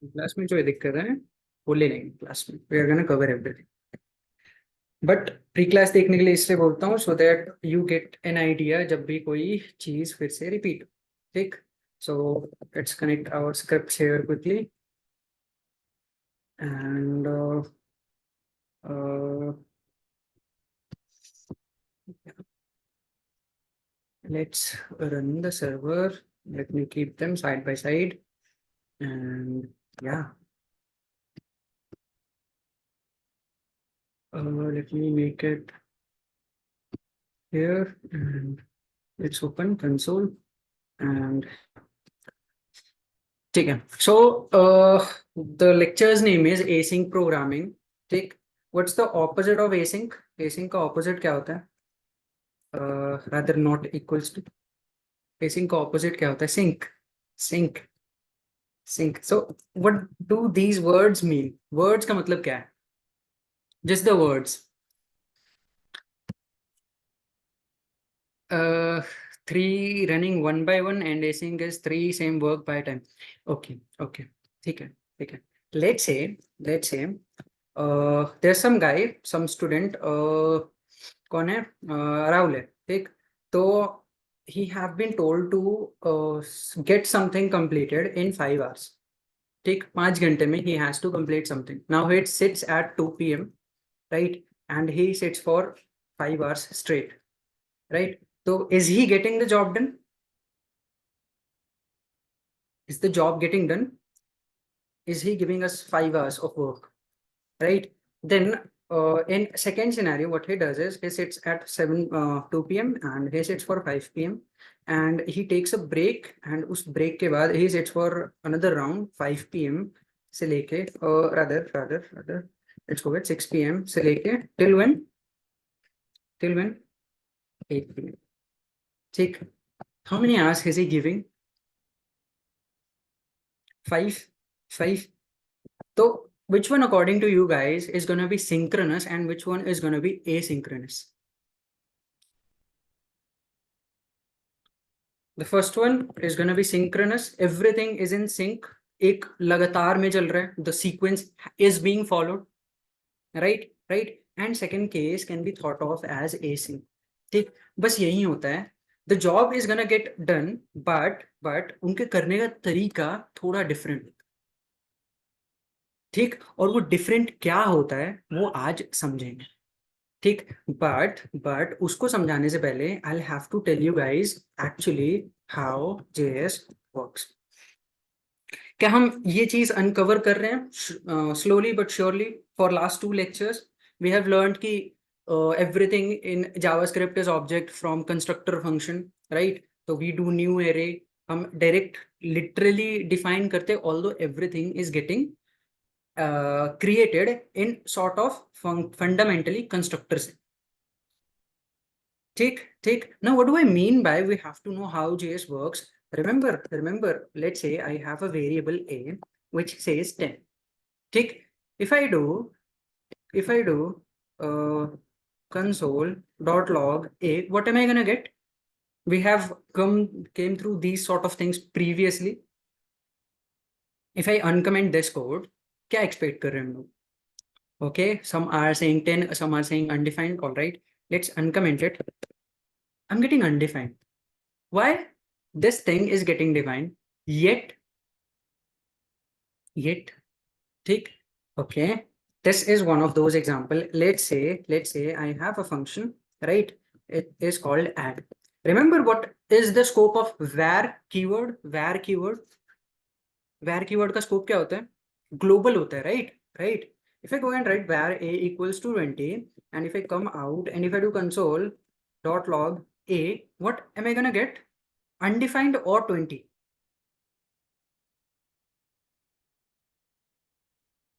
Class में जो ये दिक्कत है वो ले लेंगे क्लास में, we are gonna cover everything. But pre class देखने के लिए इसलिए बोलता हूँ so that you get an idea जब भी कोई चीज फिर से रिपीट। ठीक, so let's connect our script here quickly and let's run the server. Let me keep them side by side and yeah, let me make it here and let's open console and ठीक है. So the lecture's name is async programming. ठीक, what's the opposite of async? Async का opposite क्या होता है? Rather not equals to. Async का opposite क्या होता है? Sync. Sync. Sync. So what do these words mean? Words का मतलब क्या है? Just the words. Three running one by one and async is three same work by time. Okay, okay. ठीक है, ठीक है. Let's say there's some guy, some student, कौन है? राहुल है. ठीक, तो he have been told to get something completed in 5 hours. ठीक, 5 घंटे में he has to complete something. Now it sits at 2 p.m. right, and he sits for 5 hours straight, right? So is he getting the job done? Is the job getting done? Is he giving us 5 hours of work, right? Then in second scenario, what he does is he sits at 2 p.m. and he sits for 5 p.m. and he takes a break, and उस break के बाद he sits for another round 5 p.m. से लेके rather let's go with 6 p.m. से लेके till when 8 p.m. ठीक, how many hours is he giving? 5. So which one according to you guys is going to be synchronous and which one is going to be asynchronous? The first one is going to be synchronous. Everything is in sync. एक लगातार में चल रहा है. The sequence is being followed. Right. And second case can be thought of as async. ठीक, बस यही होता है. The job is gonna get done, but उनके करने का तरीका थोड़ा different. ठीक, और वो डिफरेंट क्या होता है वो आज समझेंगे. ठीक, बट उसको समझाने से पहले I have to tell you guys actually how JS works. क्या हम ये चीज अनकवर कर रहे हैं slowly but surely? For last 2 lectures we have learned कि everything in JavaScript is object from constructor function, right? तो वी डू न्यू एरे, हम डायरेक्ट लिटरली डिफाइन करते although everything is getting created in sort of fundamentally constructors. Take. Now what do I mean by we have to know how JS works? Remember, let's say I have a variable a which says 10. Take, if I do console.log a, what am I gonna get? We have came through these sort of things previously. If I uncomment this code, क्या expect कर रहे हैं हम लोग? Okay, some are saying 10, some are saying undefined. All right, let's uncomment it. I'm getting undefined. Why? This thing is getting defined, yet, ठीक, okay. This is one of those example. Let's say I have a function, right? It is called add. Remember what is the scope of var keyword? var keyword का scope क्या होता है? Global होता है, right? If I go and write var a equals to 20 and if I come out and if I do console.log a, what am I gonna get? Undefined or 20?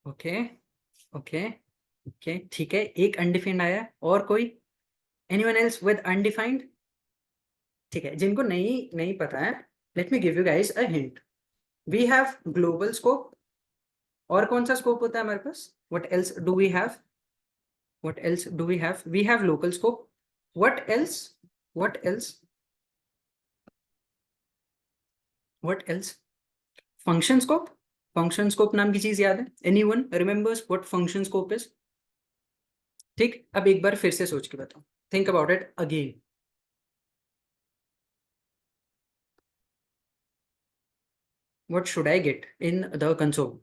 Okay, ठीक है, एक undefined आया. और कोई? Anyone else with undefined? ठीक है, जिनको नहीं पता है, let me give you guys a hint. We have global scope. और कौन सा scope होता है हमारे पास? What else do we have? We have local scope. What else? Function scope. Function scope नाम की चीज याद है? Anyone remembers what function scope is? ठीक, अब एक बार फिर से सोच के बताओ, think about it again. What should I get in the console?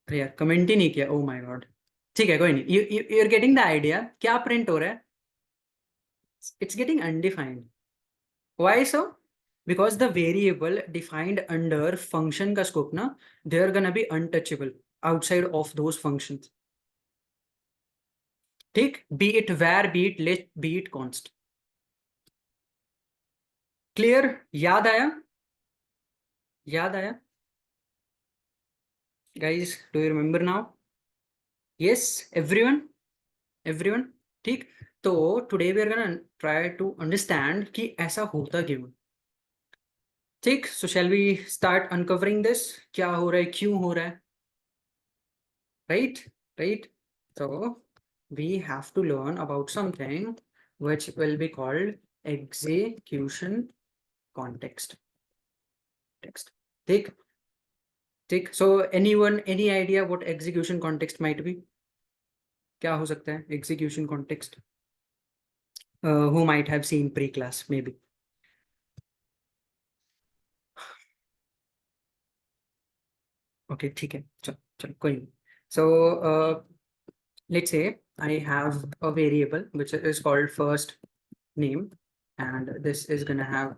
अरे यार कमेंट ही नहीं किया, ओ माय गॉड. ठीक है कोई नहीं, you are getting the idea. क्या प्रिंट हो रहा है? It's getting undefined. Why so? Because the variable defined under function का scope ना, they're gonna be untouchable outside of those functions. ठीक, be it var, be it let, be it const. Clear? याद आया? याद आया? Guys, do you remember now? Yes, everyone? Everyone? ठीक, तो today we are gonna try to understand कि ऐसा होता क्यों. ठीक, so shall we start uncovering this? क्या हो रहा है, क्यों हो रहा है? Right? So we have to learn about something which will be called execution context. Take. So anyone, any idea what execution context might be? क्या हो सकता है execution context? Who might have seen pre-class maybe? Okay, ठीक है, चलो कोई नहीं. So let's say I have a variable which is called first name, and this is gonna have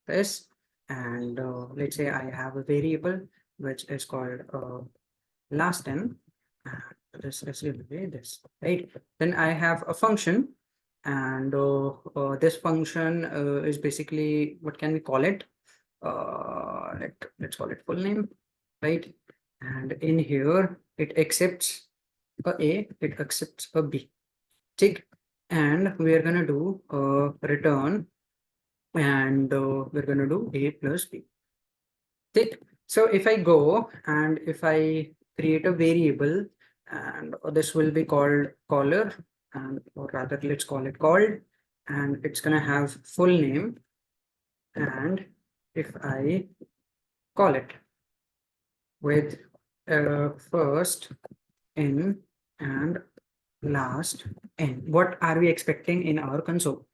this, and let's say I have a variable which is called last name, and this is going to be this, right? Then I have a function, and this function is basically, what can we call it? Let's call it full name, right? And in here it accepts a, it accepts a b, tick, and we are gonna do return, and we're going to do a plus b. Tick. So if I go and if I create a variable, and this will be called caller, and or rather let's call it called, and it's going to have full name, and if I call it with first n and last n, what are we expecting in our console?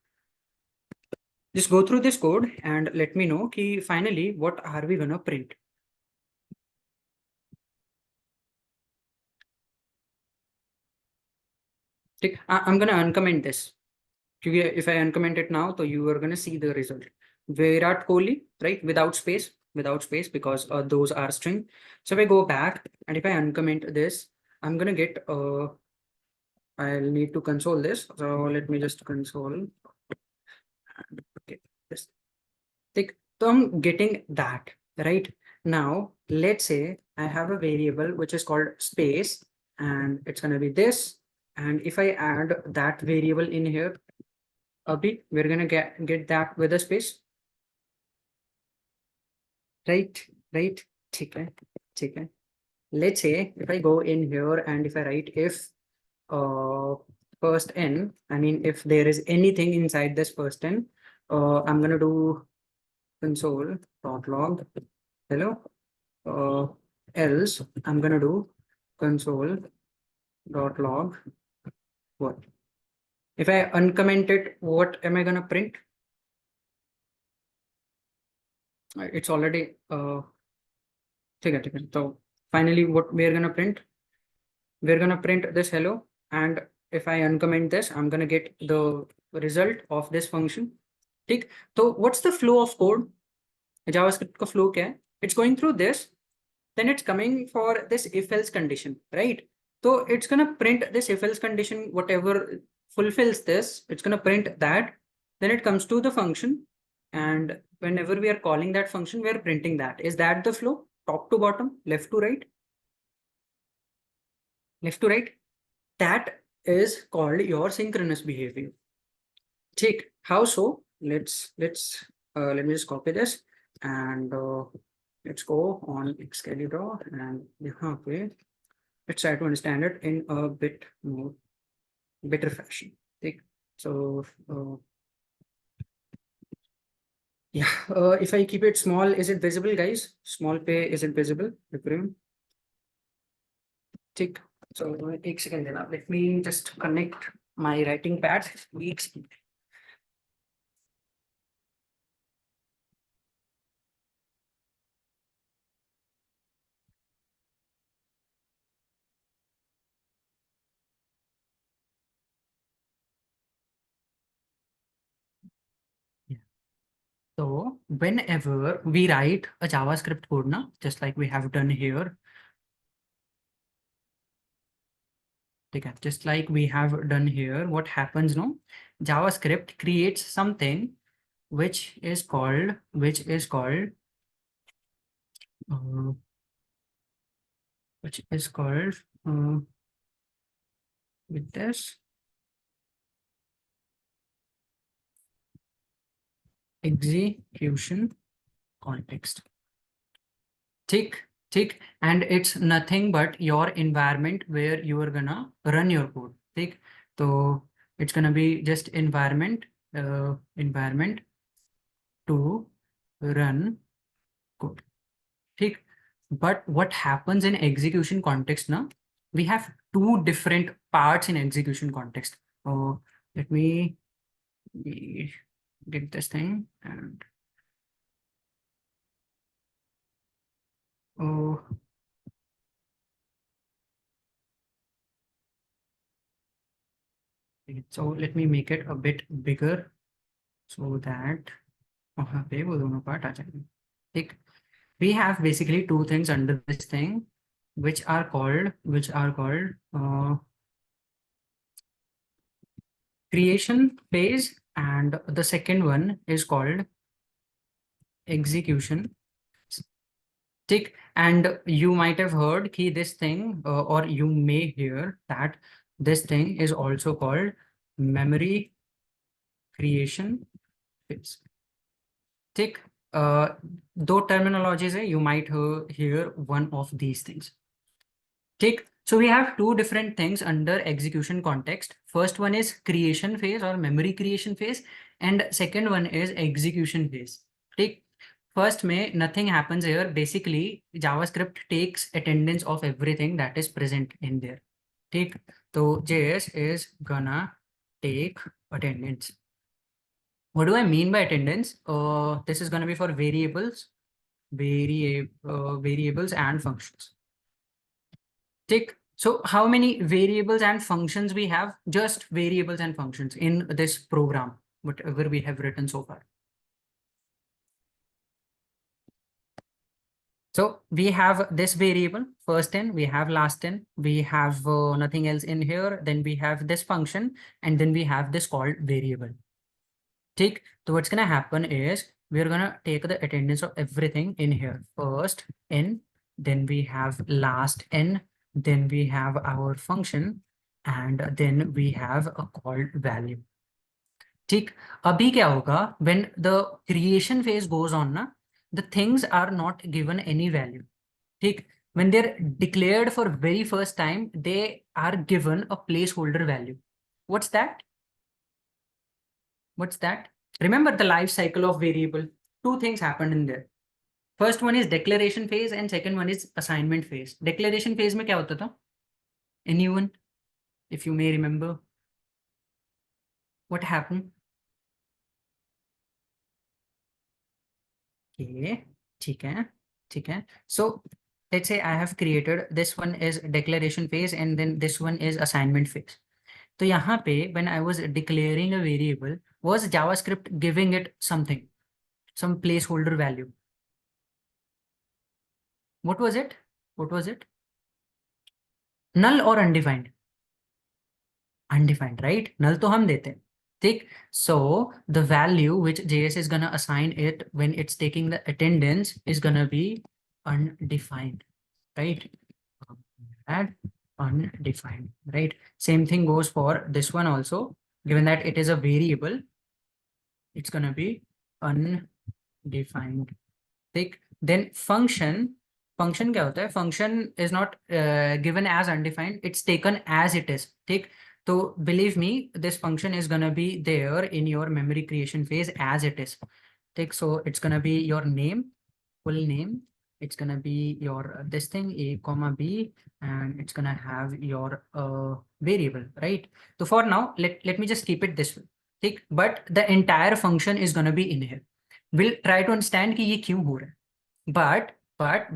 Just go through this code and let me know कि finally what are we gonna print. ठीक, I'm gonna uncomment this क्योंकि if I uncomment it now, तो you are gonna see the result. Virat Kohli, right? Without space, because those are string. So if I go back and if I uncomment this, I'm gonna get I'll need to console this. So let me just console. Okay, this. So I'm getting that, right? Now, let's say I have a variable which is called space, and it's going to be this. And if I add that variable in here, we're going to get that with a space, right? Okay. Let's say if I go in here and if I write if first n, I mean, if there is anything inside this first n, I'm going to do console.log hello, else I'm gonna do console.log what. If I uncomment it, what am I gonna print? It's already ठीक है. So finally what we are gonna print? We're gonna print this hello, and if I uncomment this, I'm gonna get the result of this function. ठीक, so what's the flow of code? JavaScript का flow क्या है? It's going through this, then it's coming for this if else condition, right? So it's gonna print this if else condition, whatever fulfills this, it's gonna print that. Then it comes to the function, and whenever we are calling that function, we are printing that. Is that the flow? Top to bottom, left to right? Left to right? That is called your synchronous behavior. Take how so? Let me just copy this, and let's go on Excalibur, and okay, let's try to understand it in a bit more better fashion. Take, so Yeah, if I keep it small, is it visible, guys? Small pay, is it visible? Everyone? Tick. So एक second देना. Let me just connect my writing pad. एक second. Yeah. So whenever we write a JavaScript code, na, just like we have done here, okay, just like we have done here, what happens, no? JavaScript creates something which is called uh, which is called uh, with this execution context. Tick, tick, and it's nothing but your environment where you are gonna run your code. Tick. So it's gonna be just environment to run code. Tick. But what happens in execution context now? We have two different parts in execution context. Oh, let me get this thing and oh. So let me make it a bit bigger so that वहाँ पे वो दोनों part आ जाएंगे. ठीक. We have basically two things under this thing which are called creation phase, and the second one is called execution. Tick. And you might have heard key this thing or you may hear that this thing is also called memory creation phase. Tick. दो terminologies है, you might hear one of these things. Tick. So we have two different things under execution context. First one is creation phase or memory creation phase, and second one is execution phase. Tick. First may nothing happens here. Basically, JavaScript takes attendance of everything that is present in there. Tick. So JS is gonna take attendance. What do I mean by attendance? This is gonna be for variables, variables and functions. Tick. So how many variables and functions we have? Just variables and functions in this program, whatever we have written so far. So we have this variable first in, we have last in, we have nothing else in here. Then we have this function, and then we have this called variable. Tick. So what's gonna happen is we're gonna take the attendance of everything in here. First in, then we have last in, then we have our function, and then we have a called value. ठीक. अभी क्या होगा when the creation phase goes on ना, the things are not given any value. ठीक. When they're declared for very first time, they are given a placeholder value. What's that? What's that? Remember the life cycle of variable. Two things happened in there. First one is declaration phase and second one is assignment phase. Declaration phase में क्या होता था? Anyone, if you may remember, what happened? Okay, ठीक है, ठीक है. So let's say I have created this one is declaration phase and then this one is assignment phase. तो यहाँ पे when I was declaring a variable, was JavaScript giving it something, some placeholder value? What was it? What was it? Null or undefined? Undefined, right? Null तो हम देते हैं. ठीक. So the value which JS is gonna assign it when it's taking the attendance is gonna be undefined, right? Add undefined, right? Same thing goes for this one also. Given that it is a variable, it's gonna be undefined. ठीक. Then function क्या होता है? Function is not given as undefined, it's taken as it is. ठीक. So believe me, this function is gonna be there in your memory creation phase as it is. ठीक, so it's gonna be your name, full name. It's gonna be your this thing a comma b, and it's gonna have your variable, right? So for now, let me just keep it this way. ठीक, but the entire function is gonna be in here. We'll try to understand कि ये क्यों हो रहा है. But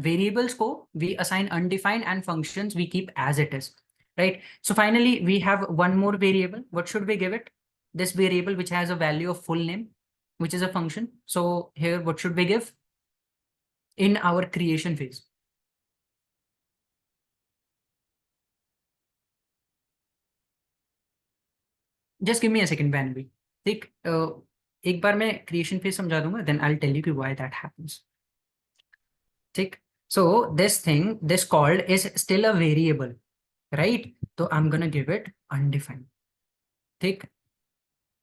variables को we assign undefined and functions we keep as it is, right? So finally we have one more variable. What should we give it? This variable which has a value of full name, which is a function. So here what should we give in our creation phase? Just give me a second, Banvi. ठीक, एक बार मैं creation phase समझा दूंगा, then I'll tell you कि why that happens. ठीक, so this thing, this called is still a variable, right? So I'm gonna give it undefined. ठीक,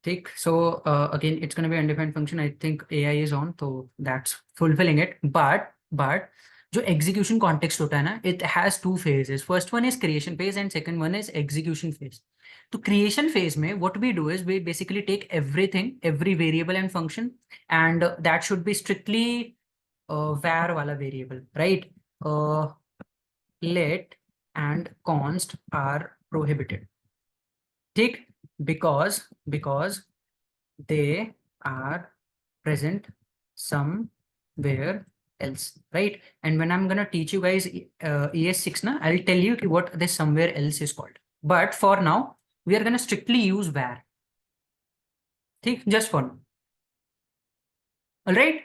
ठीक, so again it's gonna be undefined function. I think AI is on, so that's fulfilling it. But जो execution context होता है ना, it has two phases. First one is creation phase and second one is execution phase. तो creation phase में what we do is we basically take everything, every variable and function, and that should be strictly var वाला variable, right? Let and const are prohibited. ठीक, because they are present somewhere else, right? And when I'm gonna teach you guys ES6 na, I'll tell you what this somewhere else is called. But for now, we are gonna strictly use var. ठीक, just for now. All right,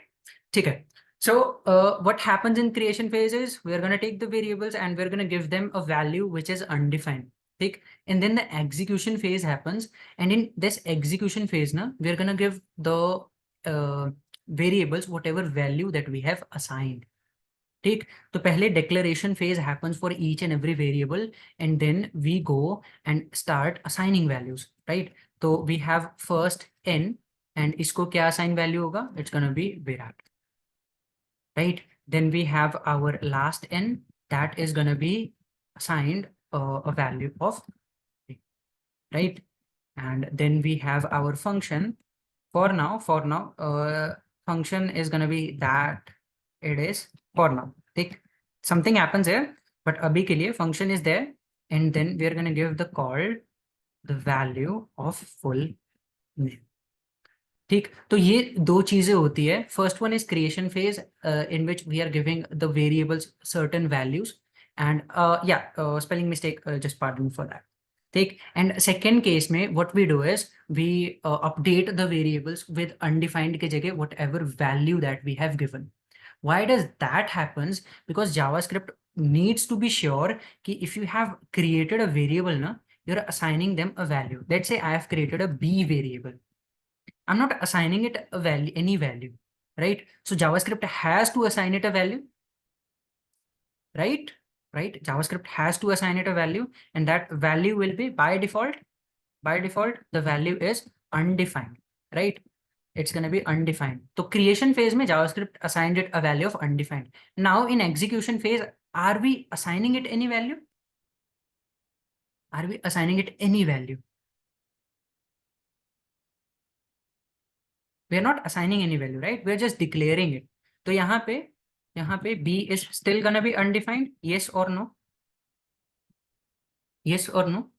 okay. So what happens in creation phase is we're going to take the variables and we're going to give them a value which is undefined. Take, and then the execution phase happens, and in this execution phase na, we're going to give the variables whatever value that we have assigned. ठीक, तो पहले declaration phase happens for each and every variable, and then we go and start assigning values, right? तो we have first n, and इसको क्या assign value होगा? It's gonna be Virat, right? Then we have our last n, that is gonna be assigned a value of, right? And then we have our function. For now, function is gonna be that it is for now. Take, something happens here, but abhi ke liye function is there, and then we are gonna give the call the value of full name. ठीक, तो ये दो चीजें होती है. First one is creation phase in which we are giving the variables certain values, and या spelling mistake, just pardon for that. ठीक, and second case में what we do is we update the variables with undefined के जगह whatever value that we have given. Why does that happens? Because JavaScript needs to be sure कि if you have created a variable na, you're assigning them a value. Let's say I have created a B variable. I'm not assigning it a value, any value, right? So JavaScript has to assign it a value, right? Right? JavaScript has to assign it a value, and that value will be by default, the value is undefined, right? It's going to be undefined. So creation phase mein JavaScript assigned it a value of undefined. Now in execution phase, are we assigning it any value? Are we assigning it any value? We are not assigning any value, right? We are just declaring it. तो यहाँ पे B is still gonna be undefined. Yes or no? Yes or no?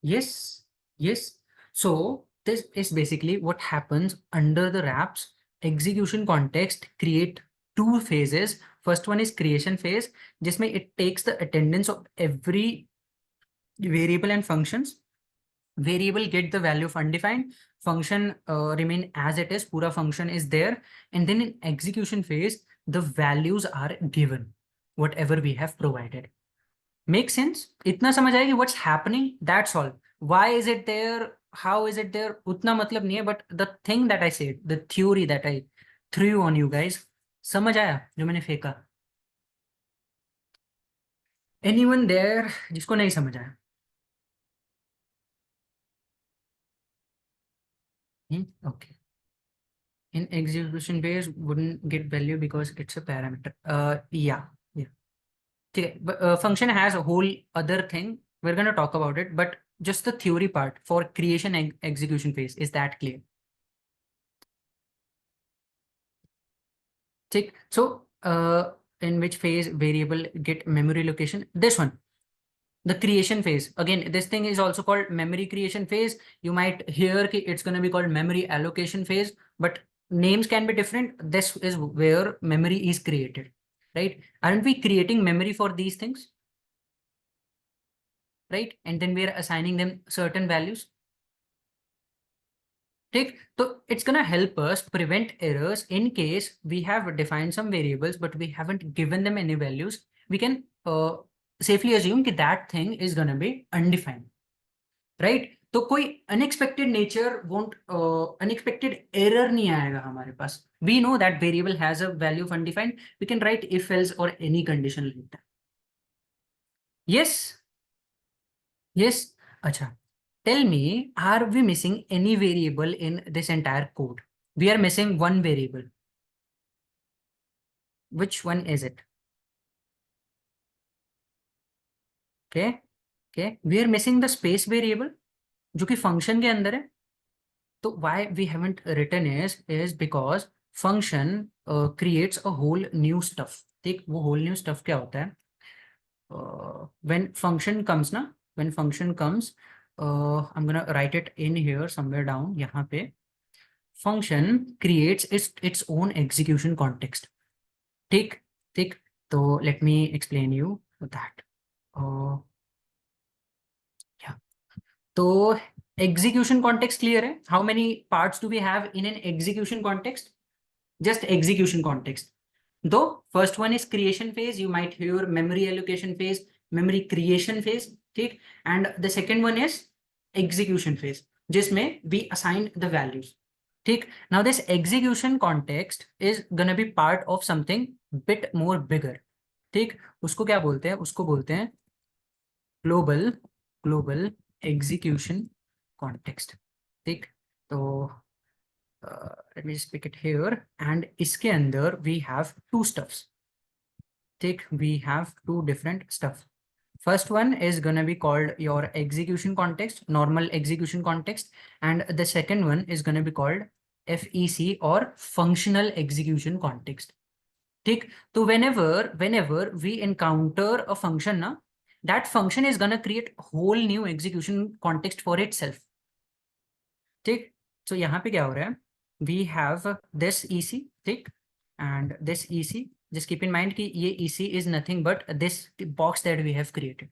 Yes, yes. So this is basically what happens under the wraps. Execution context create two phases. First one is creation phase, जिसमें it takes the attendance of every variable and functions. Variable get the value of undefined, function remain as it is, pura function is there, and then in execution phase the values are given whatever we have provided. Make sense? Itna samajh aayegi what's happening, that's all. Why is it there, how is it there, utna matlab nahi hai, but the thing that I said, the theory that I threw on you guys, समझ आया जो मैंने फेंका? Anyone there जिसको नहीं समझ आया? Okay. In execution phase wouldn't get value because it's a parameter. Yeah. Okay, but function has a whole other thing. We're going to talk about it, but just the theory part for creation and execution phase, is that clear? ठीक. So in which phase variable get memory location? This one, the creation phase. Again, this thing is also called memory creation phase. You might hear ki it's going to be called memory allocation phase, but names can be different. This is where memory is created, right? Aren't we creating memory for these things, right? And then we are assigning them certain values. ठीक. So it's gonna help us prevent errors in case we have defined some variables, but we haven't given them any values. We can safely assume that thing is gonna be undefined, right? तो कोई unexpected nature won't unexpected error नहीं आएगा हमारे पास. We know that variable has a value of undefined. We can write if else or any condition like that. Yes, yes. अच्छा. Tell me, are we missing any variable in this entire code? We are missing one variable. Which one is it? Okay, okay. We are missing the space variable, जो कि function के अंदर है. तो why we haven't written is because function creates a whole new stuff. ठीक, वो whole new stuff क्या होता है? When function comes ना, when function comes, I'm gonna write it in here somewhere down. यहाँ पे function creates its own execution context. ठीक, ठीक. तो let me explain you that. Yeah. तो execution context clear है? How many parts do we have in an execution context? Just execution context. Though first one is creation phase, you might hear memory allocation phase, memory creation phase, ठीक? And the second one is execution phase, जिसमें we assign the values. ठीक. Now this execution context is gonna be part of something bit more bigger. ठीक. उसको क्या बोलते हैं? उसको बोलते हैं global execution context. ठीक. तो let me just pick it here, and इसके अंदर we have two stuffs. ठीक. We have two different stuff. First one is gonna be called your execution context, normal execution context, and the second one is gonna be called FEC or functional execution context. ठीक. तो whenever we encounter a function ना, that function is gonna create whole new execution context for itself. ठीक. So यहाँ पे क्या हो रहा है? We have this EC, ठीक, and this EC. Just keep in mind कि ये EC is nothing but this box that we have created.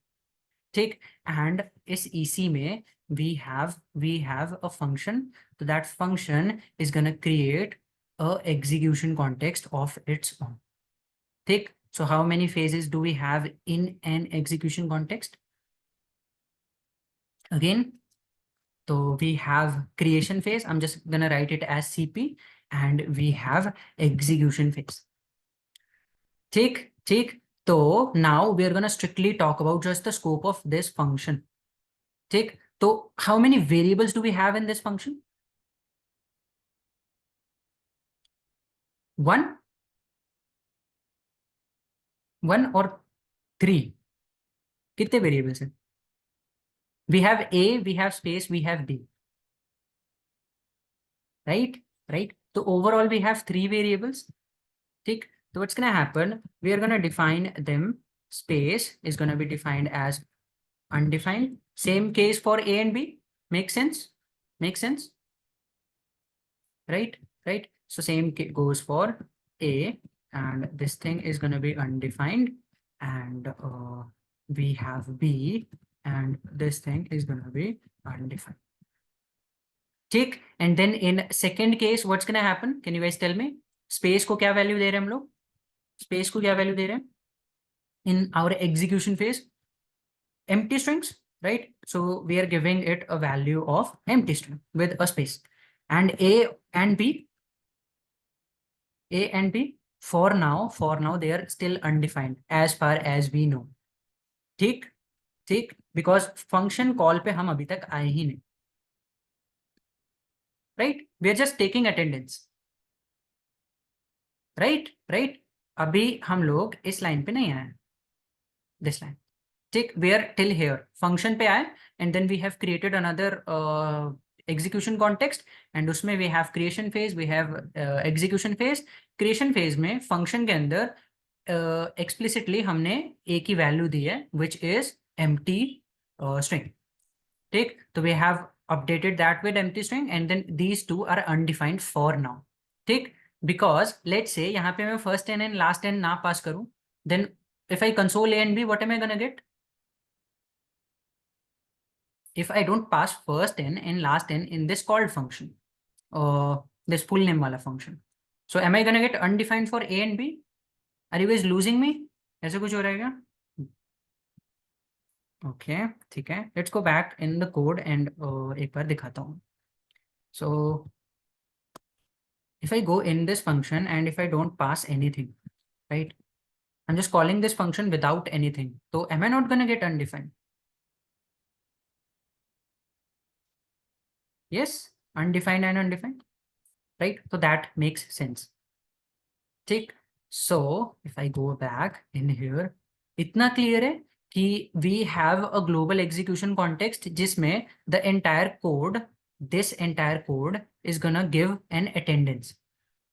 ठीक. And इस EC में we have a function. So that function is gonna create a execution context of its own. ठीक. So how many phases do we have in an execution context? Again, so we have creation phase. I'm just gonna write it as CP, and we have execution phase. ठीक, ठीक. So now we are gonna strictly talk about just the scope of this function. ठीक. So how many variables do we have in this function? One or three? कितने variables हैं? We have A, we have space, we have B. Right? Right? So overall we have three variables. ठीक. So what's gonna happen? We are gonna define them. Space is gonna be defined as undefined. Same case for A and B. Make sense? Make sense? Right? Right? So same goes for A, and this thing is gonna be undefined, and we have B, and this thing is gonna be undefined. ठीक. And then in second case, what's gonna happen? Can you guys tell me? Space को क्या value दे रहे हैं हम लोग? Space को क्या value दे रहे हैं? In our execution phase, empty strings, right? So we are giving it a value of empty string with a space. And A and B, for now they are still undefined as far as we know. ठीक, ठीक, because function call पे हम अभी तक आए ही नहीं. Right? We are just taking attendance. Right? Right? अभी हम लोग इस लाइन पे नहीं आए. This line. ठीक, we are till here. Function पे आए, and then we have created another execution context, and उसमें we have creation phase, we have execution phase. creation phase में function के अंदर explicitly हमने a की value दी है, which is empty string. ठीक, तो we have updated that with empty string, and then these two are undefined for now. ठीक, because let's say यहाँ पे मैं first n and last n ना pass करूँ, then if I console a and b, what am I gonna get? If I don't pass first n and last n in this called function, this full name wala function, so am I gonna get undefined for a and b? Are you guys losing me? ऐसे कुछ हो रहा है क्या? Okay, ठीक है, let's go back in the code and एक बार दिखाता हूँ. So if I go in this function and if I don't pass anything, right? I'm just calling this function without anything. So am I not gonna get undefined? Yes, undefined and undefined, right? So that makes sense. ठीक, so if I go back in here, इतना clear है कि we have a global execution context जिसमें the entire code, this entire code is gonna give an attendance,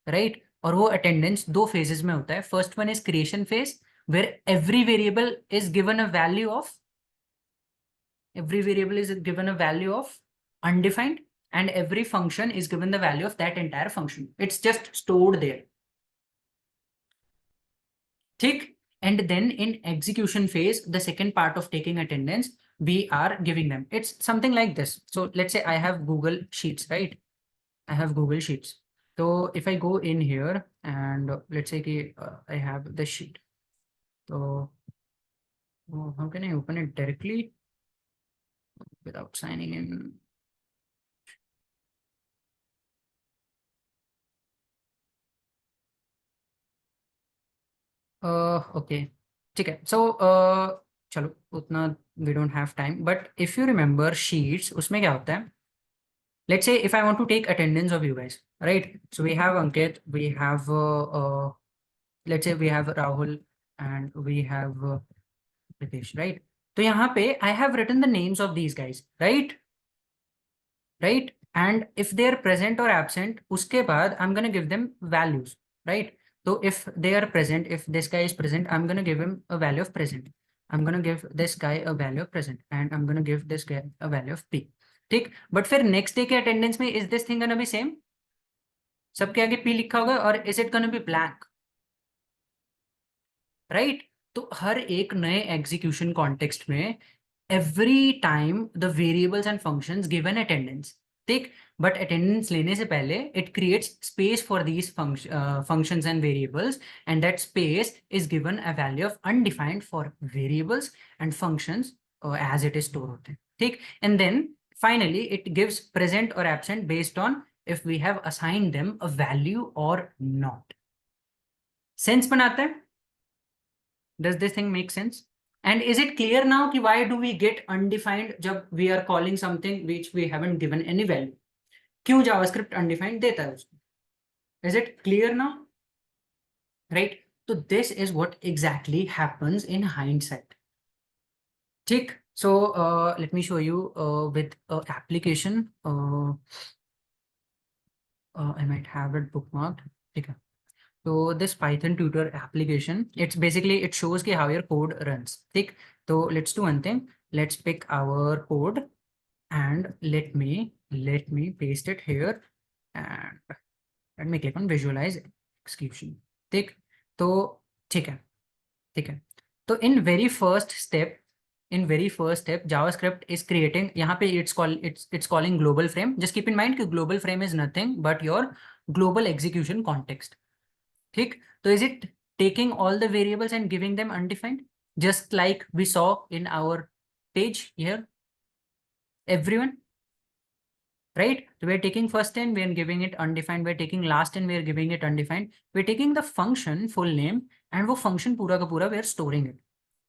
right? और वो attendance दो phases में होता है. First one is creation phase, where every variable is given a value of undefined, and every function is given the value of that entire function. It's just stored there. ठीक, and then in execution phase, the second part of taking attendance, we are giving them. It's something like this. So let's say I have Google Sheets, right? I have Google Sheets. So if I go in here and let's say I have the sheet. So how can I open it directly without signing in? Okay, ठीक है. So चलो उतना we don't have time, but if you remember sheets, उसमें क्या होता है? Let's say if I want to take attendance of you guys, right? So we have Ankit, we have let's say we have Rahul, and we have Pritesh, right? तो यहाँ पे I have written the names of these guys, right? Right? And if they are present or absent, उसके बाद I'm gonna give them values, right? So if they are present, if this guy is present, I'm gonna give him a value of present. I'm gonna give this guy a value of present, and I'm gonna give this guy a value of p. ठीक, but फिर next day के attendance में is this thing gonna be same? सबके आगे p लिखा होगा, और is it gonna be blank? Right? तो हर एक नए execution context में every time the variables and functions give an attendance. ठीक, but attendance लेने से पहले it creates space for these functions and variables, and that space is given a value of undefined for variables and functions as it is stored होते हैं. ठीक, and then finally it gives present or absent based on if we have assigned them a value or not. Sense बनाता है? Does this thing make sense? And is it clear now कि why do we get undefined जब we are calling something which we haven't given any value? क्यों JavaScript undefined देता है उसको? Is it clear now? Right? So this is what exactly happens in hindsight. ठीक, so let me show you with application. I might have it bookmarked. ठीक है. So this Python tutor application, it's basically, it shows ki how your code runs. ठीक, so let's do one thing. Let's pick our code and let me paste it here, and let me click on visualize execution. ठीक, तो ठीक है. तो in very first step, JavaScript is creating, यहाँ पे it's calling global frame. Just keep in mind कि global frame is nothing but your global execution context. ठीक, तो is it taking all the variables and giving them undefined, just like we saw in our page here? Everyone, right? So we're taking first n, we're giving it undefined. We're taking last n, we're giving it undefined. We're taking the function full name, and वो function पूरा का पूरा we're storing it,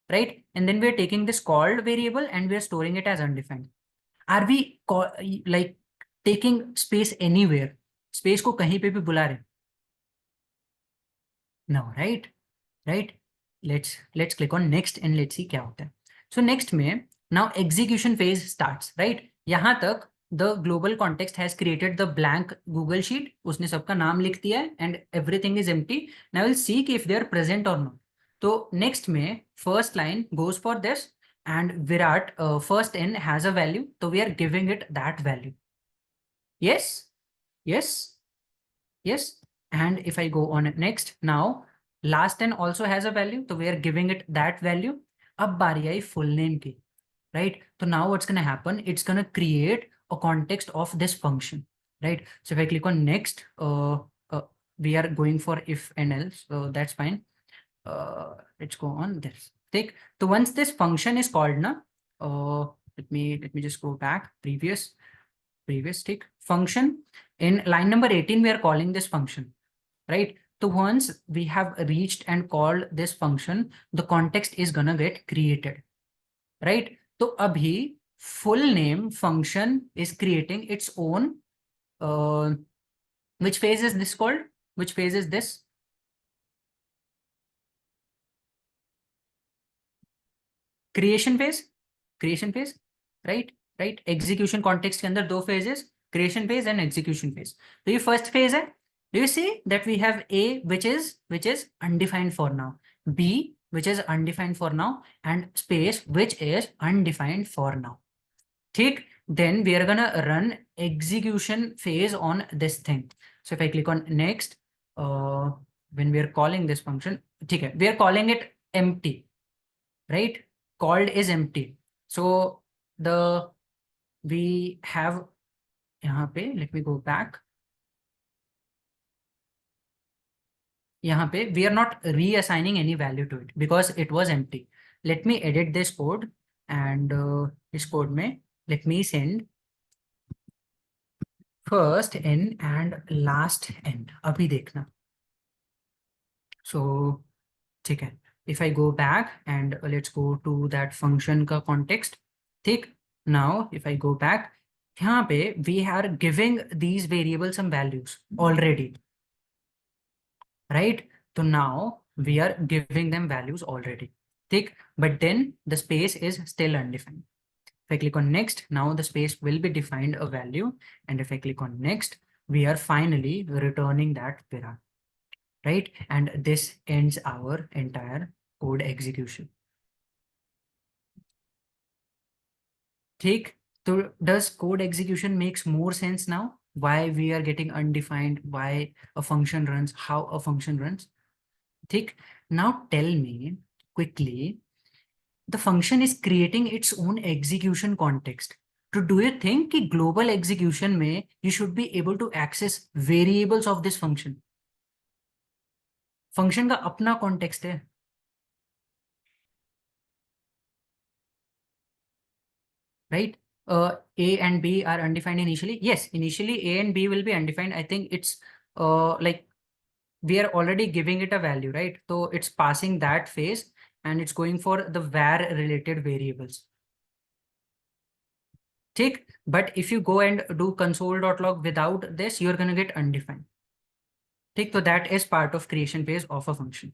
right? And then we're taking this called variable and we're storing it as undefined. Are we like taking space anywhere? Space को कहीं पे भी बुला रहे? No, right? Right? Let's click on next and let's see क्या होता है. So next में now execution phase starts, right? यहाँ तक the global context has created the blank Google sheet. उसने सबका नाम लिख दिया है and everything is empty. Now we'll see if they are present or not. तो next में first line goes for this and Virat first n has a value. So we are giving it that value. Yes, yes, yes. And if I go on next, now last n also has a value. So we are giving it that value. अब बारी आई full name की. Right? So now what's going to happen? It's going to create a context of this function, right? So if I click on next, we are going for if and else, so that's fine. Let's go on this. Take so once this function is called, na, let me just go back previous take function in line number 18. We are calling this function, right? So once we have reached and called this function, the context is gonna get created, right? तो अभी full name function is creating its own which phase is this called? Which phase is this? Creation phase, right? Right? Execution context के अंदर दो phases, creation phase and execution phase. तो ये first phase है. Do you see that we have A which is undefined for now, B which is undefined for now, and space which is undefined for now. ठीक, then we are gonna run execution phase on this thing. So if I click on next, when we are calling this function, ठीक है, we are calling it empty, right? Called is empty. So the we have यहाँ पे, let me go back. यहाँ पे we are not reassigning any value to it because it was empty. Let me edit this code and इस code में let me send first n and last n. अभी देखना. So ठीक है, if I go back and let's go to that function का context. ठीक, now if I go back, यहाँ पे we are giving these variables some values already, right? So now we are giving them values already. ठीक, but then the space is still undefined. If I click on next, now the space will be defined a value. And if I click on next, we are finally returning that Virat, right? And this ends our entire code execution. Take, so does code execution makes more sense now? Why we are getting undefined, why a function runs, how a function runs. Take, now tell me quickly, the function is creating its own execution context. So do you think कि global execution में you should be able to access variables of this function? Function का अपना context है, right? A and B are undefined initially. Yes, initially A and B will be undefined. I think it's like we are already giving it a value, right? So it's passing that phase and it's going for the var related variables. Take, but if you go and do console.log without this, you're going to get undefined. Take, so that is part of creation phase of a function.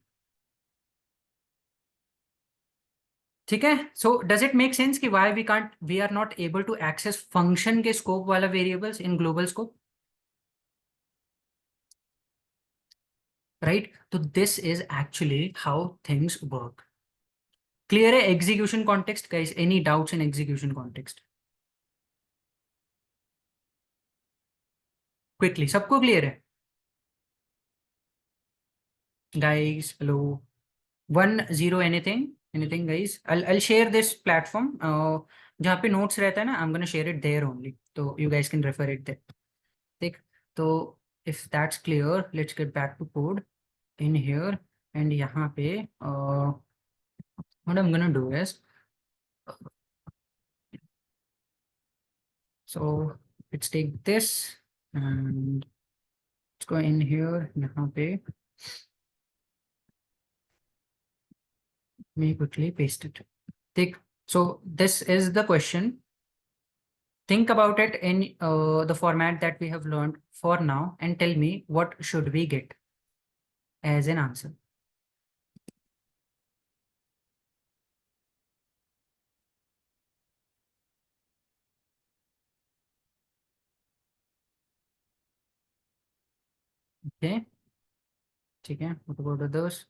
ठीक है, so does it make sense कि why we are not able to access function के scope वाला variables in global scope, right? So this is actually how things work. Clear है execution context, guys? Any doubts in execution context? Quickly, सबको clear है? Guys, hello. 10 anything guys? I'll share this platform. जहाँ पे notes रहता है ना, I'm gonna share it there only. So you guys can refer it there. ठीक, तो if that's clear, let's get back to code in here. And यहाँ पे what I'm gonna do is, so let's take this and let's go in here. यहाँ पे let me quickly paste it. ठीक, so this is the question. Think about it in the format that we have learned for now and tell me what should we get as an answer. Okay ठीक है, go to those.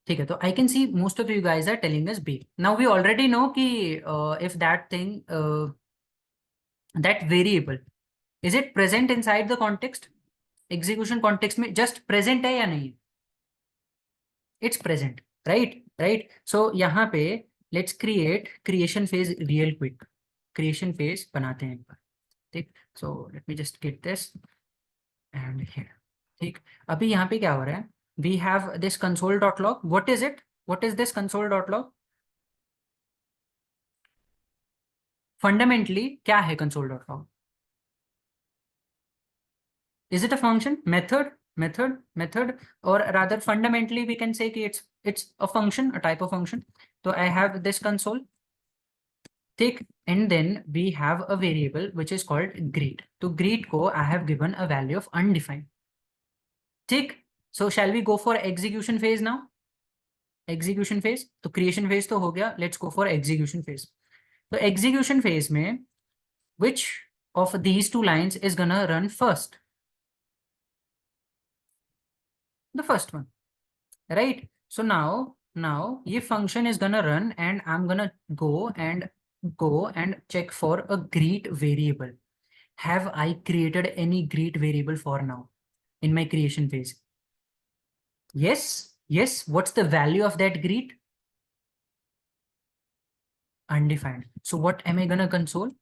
ठीक है, तो I can see most of you guys are telling us B. Now we already know कि if that thing, that variable, is it present inside the context, execution context में just present है या नहीं? It's present, right right. So यहाँ पे let's create creation phase real quick. Creation phase बनाते हैं एक बार, ठीक। So late me just get this and here, ठीक। अभी यहाँ पे क्या हो रहा है, we have this console dot log. What is it, what is this console dot log? Fundamentally क्या है console dot log? Is it a function, method, or rather fundamentally we can say कि it's a function, a type of function. So I have this console, ठीक, and then we have a variable which is called greet. तो greet को I have given a value of undefined, ठीक। So shall we go for execution phase now? Execution phase, तो creation phase तो हो गया, let's go for execution phase. तो execution phase में which of these two lines is gonna run first? The first one, right? So now ये function is gonna run and I'm gonna go and check for a greet variable. Have I created any greet variable for now in my creation phase? Yes, what's the value of that greet? Undefined. So what am I gonna console?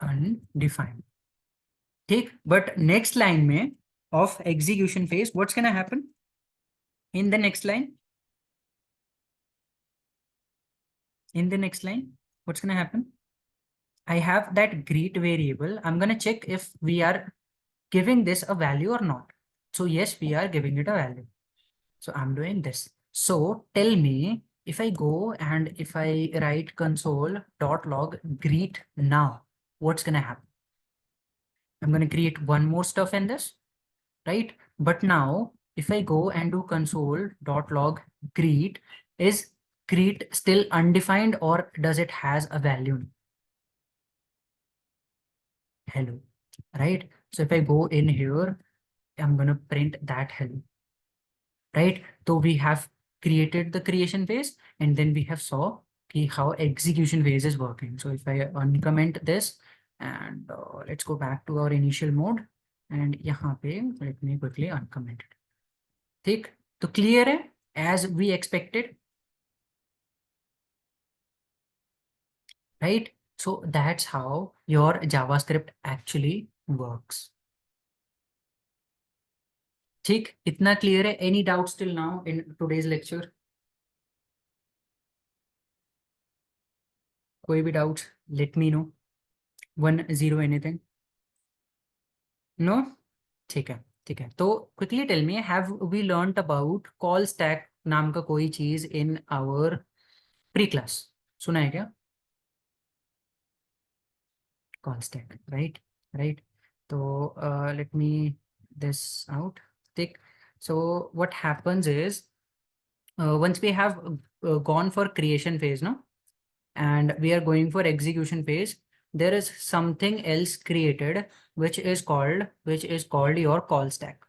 Undefined, ठीक। but next line में of execution phase, what's gonna happen in the next line? In the next line, what's gonna happen? I have that greet variable. I'm gonna check if we are giving this a value or not. So yes, we are giving it a value. So I'm doing this. So tell me, if I go and if I write console.log greet now, what's gonna happen? I'm gonna create one more stuff in this, right? But now if I go and do console.log greet, is greet still undefined or does it has a value? Hello, right? So if I go in here, I'm going to print that hello, right? So we have created the creation phase and then we have saw how execution phase is working. So if I uncomment this and let's go back to our initial mode and यहाँ पे let me quickly uncomment it. ठीक, तो clear है as we expected, right? So that's how your JavaScript actually works. ठीक, इतना clear है? Any doubts till now in today's lecture? कोई भी doubts, let me know, 1 0 anything, no? ठीक है ठीक है, तो quickly tell me, have we learned about call stack नाम का कोई चीज इन आवर प्री क्लास? सुना है क्या कॉल स्टैक? Right right. तो लेट मी दिस आउट, ठीक। So what happens is once we have gone for creation phase, no, and we are going for execution phase, there is something else created which is called your call stack,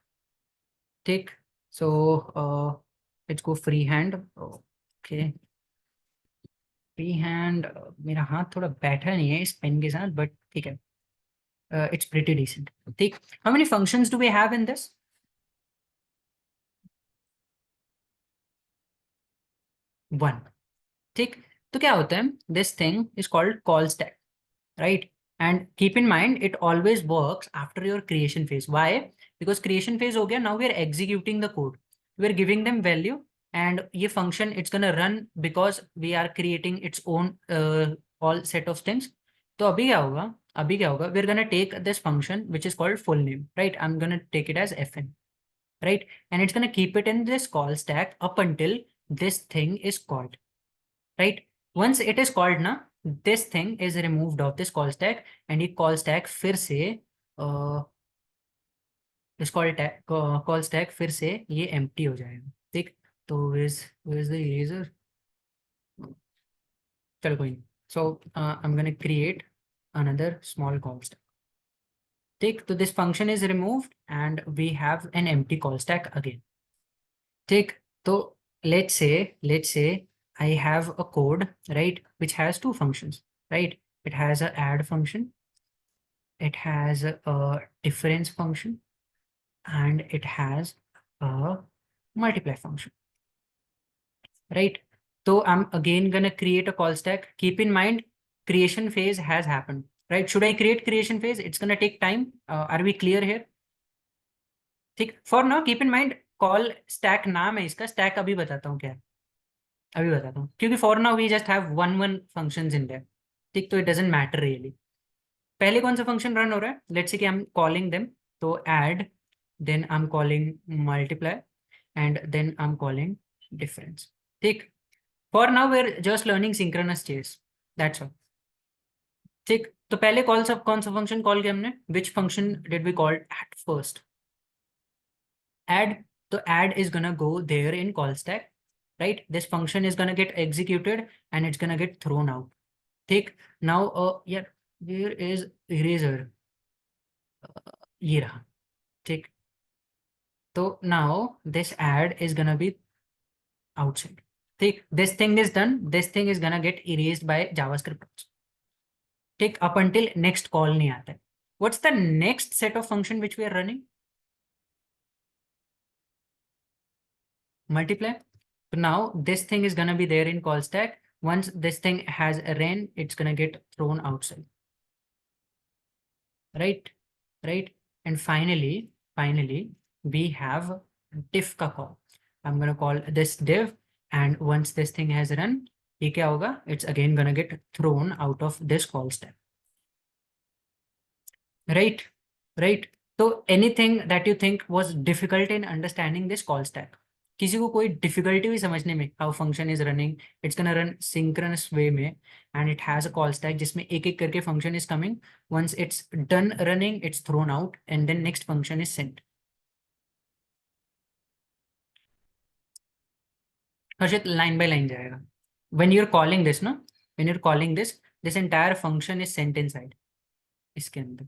ठीक। so let's go freehand, okay। freehand, मेरा हाथ थोड़ा बैठा नहीं है इस pen के साथ, बट ठीक है, it's pretty decent, ठीक। how many functions do we have in this? 1, ठीक। तो क्या होता है, this thing is called call stack, right? And keep in mind, it always works after your creation phase. Why? Because creation phase हो गया, now we are executing the code, we are giving them value, and ये function it's gonna run because we are creating its own all set of things. तो अभी क्या होगा, we're gonna take this function which is called full name, right? I'm gonna take it as fn, right? And it's gonna keep it in this call stack up until this thing is called, right? Once it is called ना, this thing is removed of this call stack, and ये call stack फिर से इस call stack फिर से ये empty हो जाएगा, ठीक। तो where's the eraser? चलो कोई नहीं। So I'm gonna create another small call stack, ठीक, तो this function is removed and we have an empty call stack again. ठीक, तो let's say I have a code, right, which has two functions, right? It has a add function, it has a difference function, and it has a multiply function, right? So I'm again gonna create a call stack. Keep in mind, creation phase has happened, right? Should I create creation phase? It's gonna take time. Are we clear here? ठीक, for now keep in mind call stack नाम है इसका, stack अभी बताता हूँ क्या है, अभी बताता हूँ, क्योंकि for now we just have one functions in there. ठीक, तो इट डजंट मैटर रियली। पहले कौन सा फंक्शन रन हो रहा है, लेट्स से कि आई एम कॉलिंग देम, तो add, then I am calling multiply, and then I am calling difference. ठीक, for now we are just learning synchronous chase, that's all. ठीक, तो पहले कौन सा फंक्शन कॉल किया हमने, which function did we call at first, add. So add is gonna go there in call stack, right? This function is gonna get executed and it's gonna get thrown out. Take now, yeah, where is eraser? ये रहा, ठीक। तो now this add is gonna be outside. ठीक, this thing is done, this thing is gonna get erased by JavaScript. ठीक, up until next call नहीं आता है. What's the next set of function which we are running? Multiply. So now this thing is gonna be there in call stack. Once this thing has a ran, it's gonna get thrown outside. Right? Right? And finally, we have diff ka call. I'm gonna call this div, and once this thing has run, ये क्या होगा? It's again gonna get thrown out of this call stack. Right? Right? So anything that you think was difficult in understanding this call stack? किसी को कोई difficulty भी समझने में, how function is running, it's gonna run synchronous way में, and it has a call stack जिसमें एक एक करके function is coming, once it's done running it's thrown out and then next function is sent. Harshit line by line जाएगा। When you are calling this ना, when you are calling this entire function is sent inside इसके अंदर।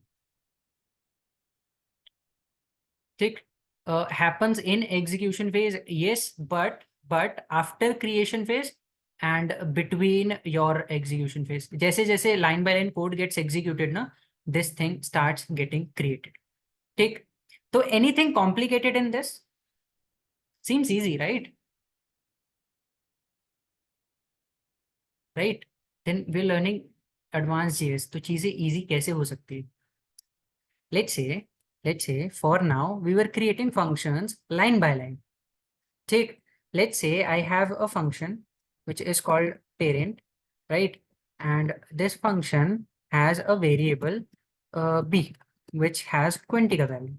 ठीक, happens in execution phase, yes, but after creation phase and between your execution phase, जैसे जैसे line by line code gets executed ना, this thing starts getting created. ठीक, तो anything complicated in this? Seems easy, right? Right? Then we're learning advanced JS, तो चीजें easy कैसे हो सकती है? let's say for now we were creating functions line by line. Take, let's say I have a function which is called parent, right? And this function has a variable b which has 20 ka value,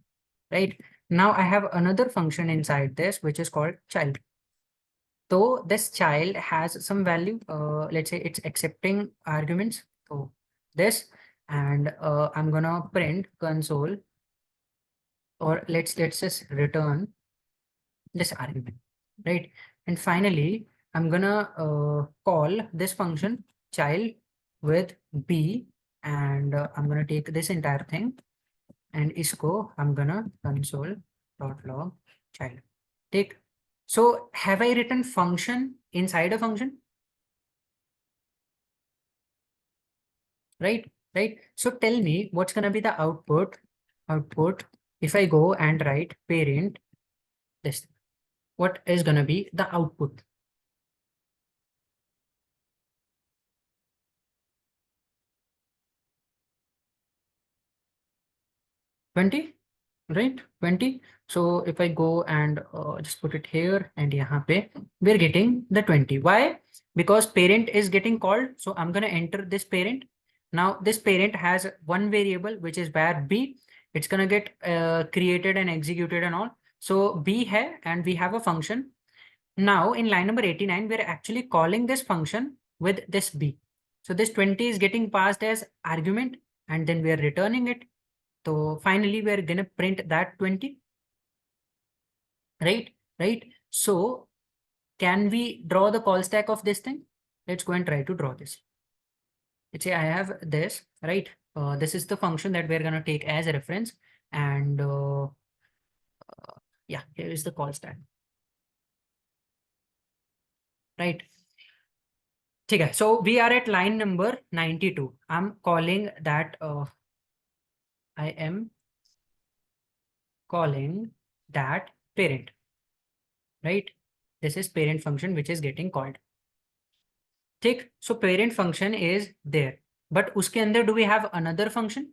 right? Now I have another function inside this which is called child. So this child has some value, let's say it's accepting arguments, so this, and I'm gonna print console, or let's just return this argument, right? And finally, I'm gonna call this function child with b, and I'm gonna take this entire thing, and isko I'm gonna console.log child. Take. So have I written function inside a function? Right? Right? So tell me what's gonna be the output if I go and write parent this. What is gonna be the output? 20, right? 20. So if I go and just put it here and यहाँ पे, we're getting the 20. Why? Because parent is getting called. So I'm gonna enter this parent. Now this parent has one variable which is var b. It's gonna get created and executed and all. So b hai, and we have a function. Now in line number 89, we're actually calling this function with this b. So this 20 is getting passed as argument, and then we are returning it. So finally, we're gonna print that 20, right? Right. So can we draw the call stack of this thing? Let's go and try to draw this. Let's say I have this, right? this is the function that we're going to take as a reference, and yeah, here is the call stack, right? Okay, so we are at line number 92. I'm calling that I am calling that parent, right? This is parent function which is getting called. ठीक, so parent function is there, but उसके अंदर do we have another function?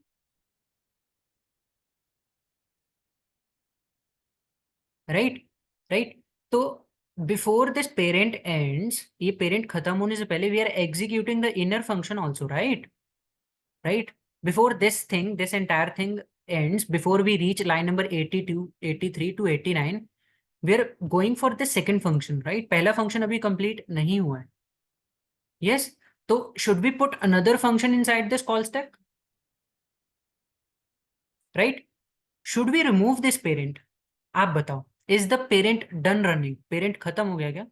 Right, right. तो before this parent ends, ये parent खत्म होने से पहले we are executing the inner function also, right? Right. Before this thing, this entire thing ends, before we reach line number 82, 83 to 89, we are going for the second function, right? पहला function अभी complete नहीं हुआ है. Yes. So should we put another function inside this call stack? Right? Should we remove this parent? आप बताओ. Is the parent done running? Parent खत्म हो गया क्या?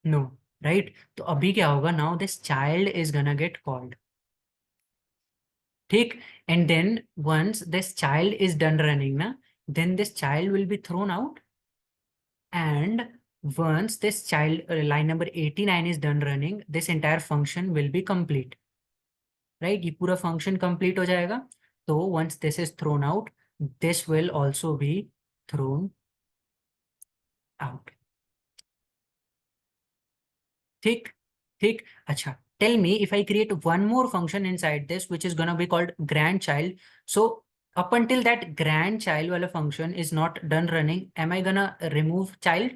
No. Right? तो अभी क्या होगा? Now this child is gonna get called. ठीक? And then once this child is done running, na, then this child will be thrown out. And once this child line number 89 is done running, this entire function will be complete. Right? ये पूरा function complete हो जाएगा. So once this is thrown out, this will also be thrown out. ठीक, ठीक. अच्छा, tell me if I create one more function inside this, which is gonna be called grandchild. So up until that grandchild wala function is not done running, am I gonna remove child?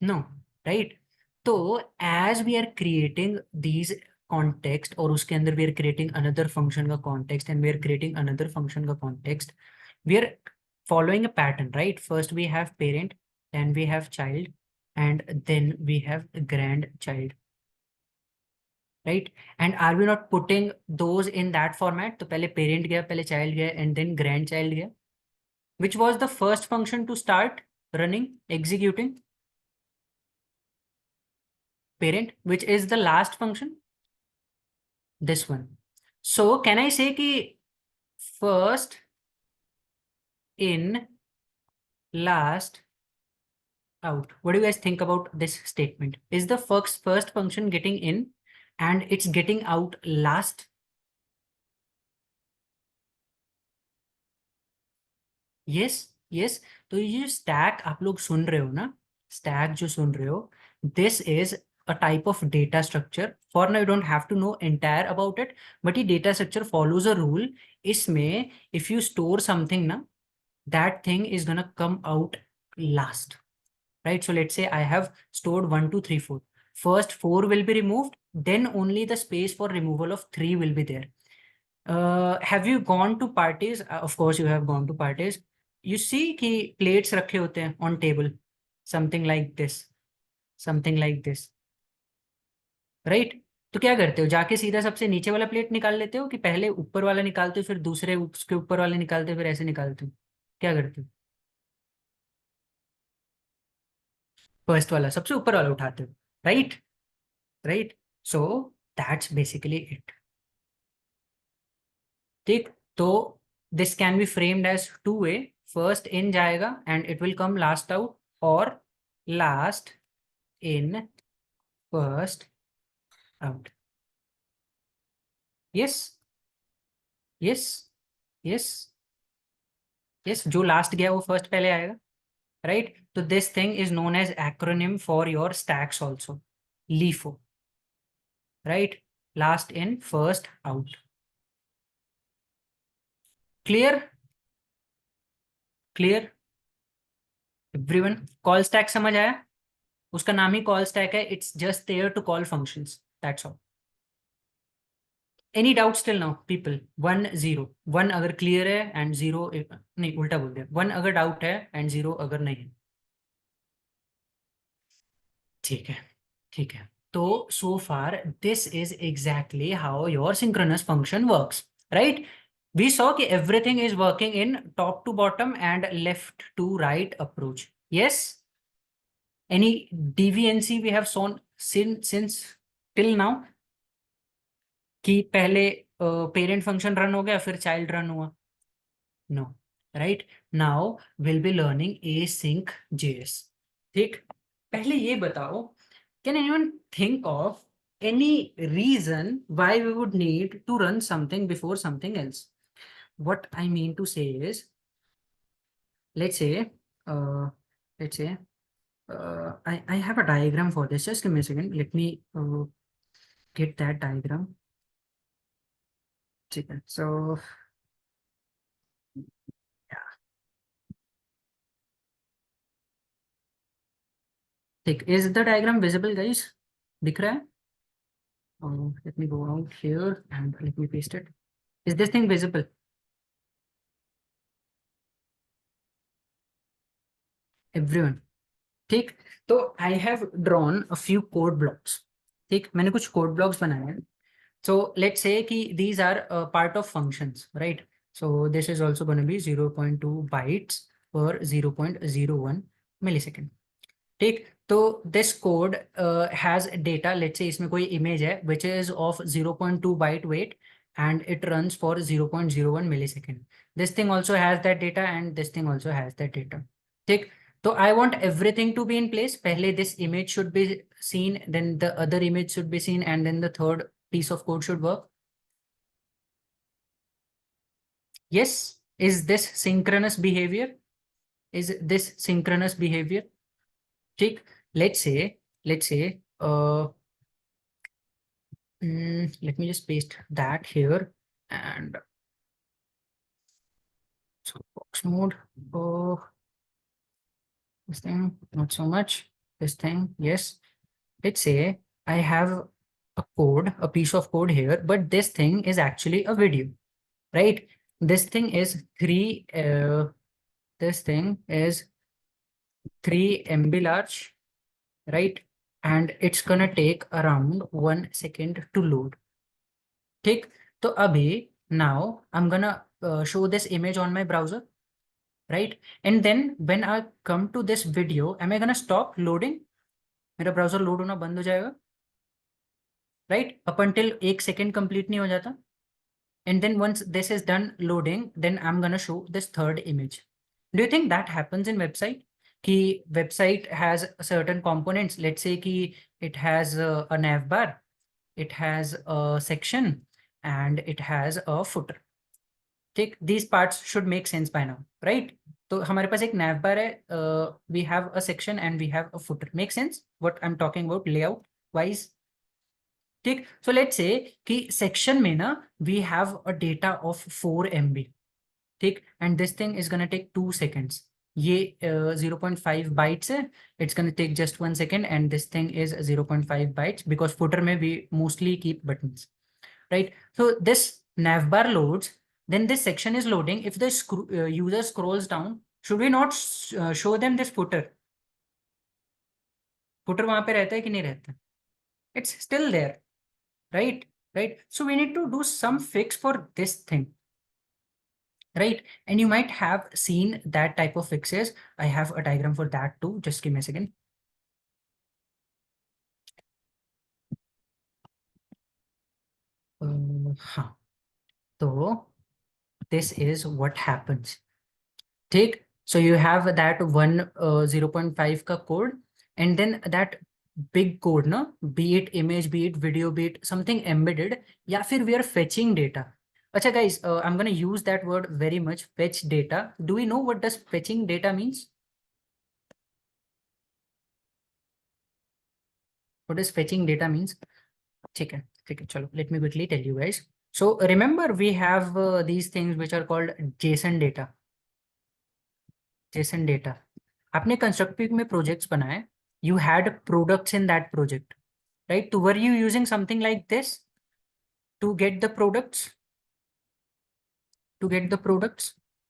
No, right? So as we are creating these context और उसके अंदर we are creating another function का context and we are creating another function का context, we are following a pattern, right? First we have parent, then we have child, and then we have grandchild, right? And are we not putting those in that format? तो पहले parent गया, पहले child गया, and then grandchild गया. Which was the first function to start running, executing? Parent. Which is the last function? This one. So can I say कि first in, last out? What do you guys think about this statement? Is the first function getting in and it's getting out last? Yes, yes. तो ये जो stack आप लोग सुन रहे हो ना, stack जो सुन रहे हो, this is a type of data structure. For now you don't have to know entire about it, but ये data structure follows a rule. इसमें if you store something ना, that thing is gonna come out last, right? So let's say I have stored 1, 2, 3, 4. First 4 will be removed, then only the space for removal of 3 will be there. Have you gone to parties? Of course you have gone to parties. You see कि plates रखे होते हैं on table, something like this, right? तो क्या करते हो, जाके सीधा सबसे नीचे वाला प्लेट निकाल लेते हो कि पहले ऊपर वाला निकालते हो फिर दूसरे उसके ऊपर वाले निकालते हो फिर ऐसे निकालते हो, क्या करते हो? फर्स्ट वाला, सबसे ऊपर वाला उठाते हो, right? Right. So that's basically it. ठीक. तो this can be framed as two way. First in जाएगा and it will come last out, और last in first out. Yes, yes, yes, yes. जो लास्ट गया वो फर्स्ट पहले आएगा, राइट? तो this thing is known as acronym for your stacks also, LIFO, right? Last in, first out. Clear? Clear? Everyone? Call stack समझ आया? उसका नाम ही call stack है. It's just there to call functions. That's all. Any doubts till now, people? 1, 0. 1 अगर clear है and 0 नहीं, उल्टा बोल दिया. 1 अगर doubt है and 0 अगर नहीं है. ठीक है, ठीक है. तो so far this is exactly how your synchronous function works, right? We saw that everything is working in top to bottom and left to right approach. Yes? Any deviancy we have shown since till now कि पहले parent function run हो गया फिर child run हुआ? No, right? Now will be learning async js. ठीक, पहले ये बताओ, can anyone think of any reason why we would need to run something before something else? What I mean to say is, let's say uh, let's say I have a diagram for this. Just give me a second. Let me get that diagram. Okay, so yeah, ठीक, is the diagram visible, guys? दिख रहा है? Let me go out here and let me paste it. Is this thing visible? Everyone? ठीक, तो I have drawn a few code blocks. ठीक, मैंने कुछ code blocks बनाए हैं. So let's say कि these are part of functions, right? So this is also going to be 0.2 bytes per 0.01 millisecond. ठीक, तो this code has data. Let's say इसमें कोई image है which is of 0.2 byte weight and it runs for 0.01 millisecond. This thing also has that data and this thing also has that data. ठीक, तो I want everything to be in place. पहले this image should be seen, then the other image should be seen, and then the third piece of code should work. Yes, is this synchronous behavior? Is this synchronous behavior? ठीक, let's say let me just paste that here and so box mode. Oh, this thing not so much. This thing, yes. Let's say I have a code, a piece of code here, but this thing is actually a video, right? This thing is 3 MB large, right? And it's gonna take around 1 second to load. ठीक, तो अभी now I'm gonna show this image on my browser, right? And then when I come to this video, am I gonna stop loading? मेरा browser load होना बंद हो जाएगा, right? Up until 1 second complete नहीं हो जाता. And then once this is done loading, then I'm gonna show this third image. Do you think that happens in website? कि website has certain components. Let's say कि it has a nav bar, it has a section, and it has a footer. ठीक, these parts should make sense by now, right? तो हमारे पास एक nav bar है, we have a section and we have a footer. Make sense what I'm talking about layout wise? ठीक, so let's say कि section में ना we have a data of 4 MB. ठीक, and this thing is gonna take 2 seconds. ये 0.5 bytes है, it's gonna take just 1 second, and this thing is 0.5 bytes because footer में we mostly keep buttons, right? So this navbar loads, then this section is loading. If the user scrolls down, should we not show them this footer? Footer वहां पे रहता है कि नहीं रहता? It's still there, right? Right? So we need to do some fix for this thing, right? And you might have seen that type of fixes. I have a diagram for that too. Just give me a second. हाँ, तो this is what happens. ठीक, so you have that one 0.5 का code, and then that big code, no, be it image, be it video, be it something embedded, या फिर we are fetching data. अच्छा guys, I'm gonna use that word very much, fetch data. Do we know what does fetching data means? What does fetching data means? ठीक है, चलो, let me quickly tell you guys. So remember we have these things which are called JSON data. JSON data. आपने constructive में projects बनाए, you had products in that project, right? So were you using something like this to get the products?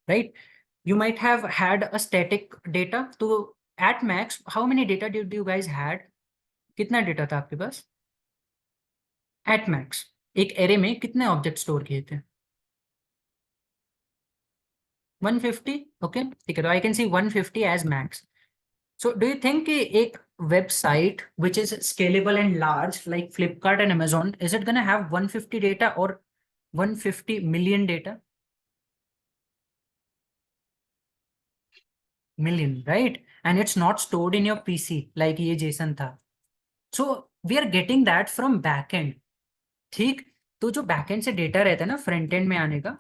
Right? You might have had a static data. So at max, how many data did you guys had? कितना data था आपके पास? At max, एक array में कितने object store किए थे? 150. Okay, ठीक है, तो I can see 150 as max. So do you think कि एक website which is scalable and large like Flipkart and Amazon, is it going to have 150 data or 150 million data? Million, right? And it's not stored in your PC like ये JSON था. So we are getting that from backend. ठीक. तो जो backend से data रहता है ना front end में आने का,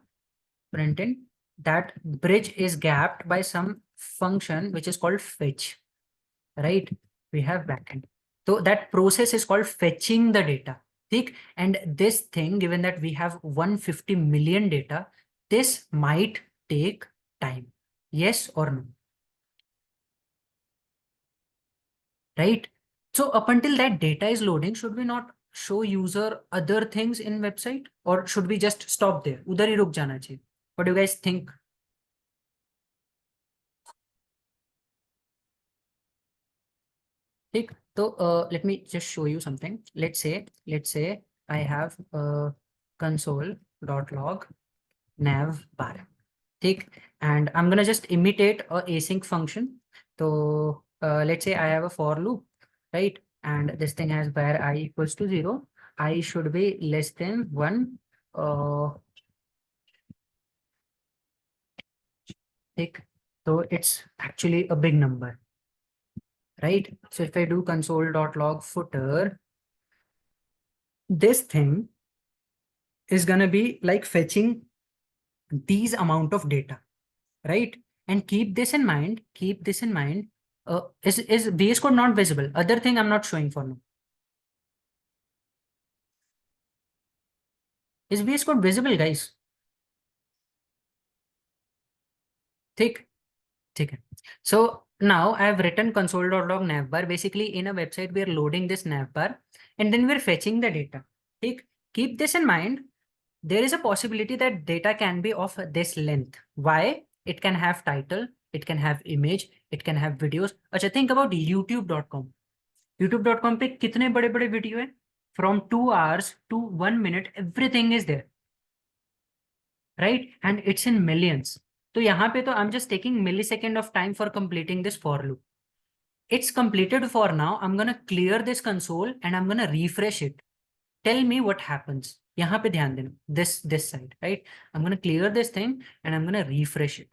front end, that bridge is gapped by some function which is called fetch, right? We have backend. So that process is called fetching the data. ठीक. And this thing, given that we have 150 million data, this might take time. Yes or no? Right? So up until that data is loading, should we not show user other things in website, or should we just stop there? उधर ही रुक जाना चाहिए. What do you guys think? ठीक. So let me just show you something. Let's say I have a console.log nav bar. ठीक. And I'm gonna just imitate a async function. So let's say I have a for loop, right? And this thing has where I equals to 0, I should be less than 1. Take. So it's actually a big number, right? So if I do console.log footer, this thing is gonna be like fetching these amount of data, right? And keep this in mind. Keep this in mind. Is VS Code not visible? Other thing I'm not showing for now. Is VS Code visible, guys? Thick. So now I have written console.log navbar. Basically, in a website, we are loading this navbar and then we're fetching the data. Thick. Keep this in mind. There is a possibility that data can be of this length. Why? It can have title, it can have image, it can have videos. अच्छा, think about youtube.com. youtube.com पे कितने बड़े बड़े video है? From 2 hours to 1 minute, everything is there, right? And it's in millions. तो यहाँ पे तो I'm just taking millisecond of time for completing this for loop. It's completed for now. I'm gonna clear this console and I'm gonna refresh it. Tell me what happens. यहाँ पे ध्यान देना. This side, right? I'm gonna clear this thing and I'm gonna refresh it.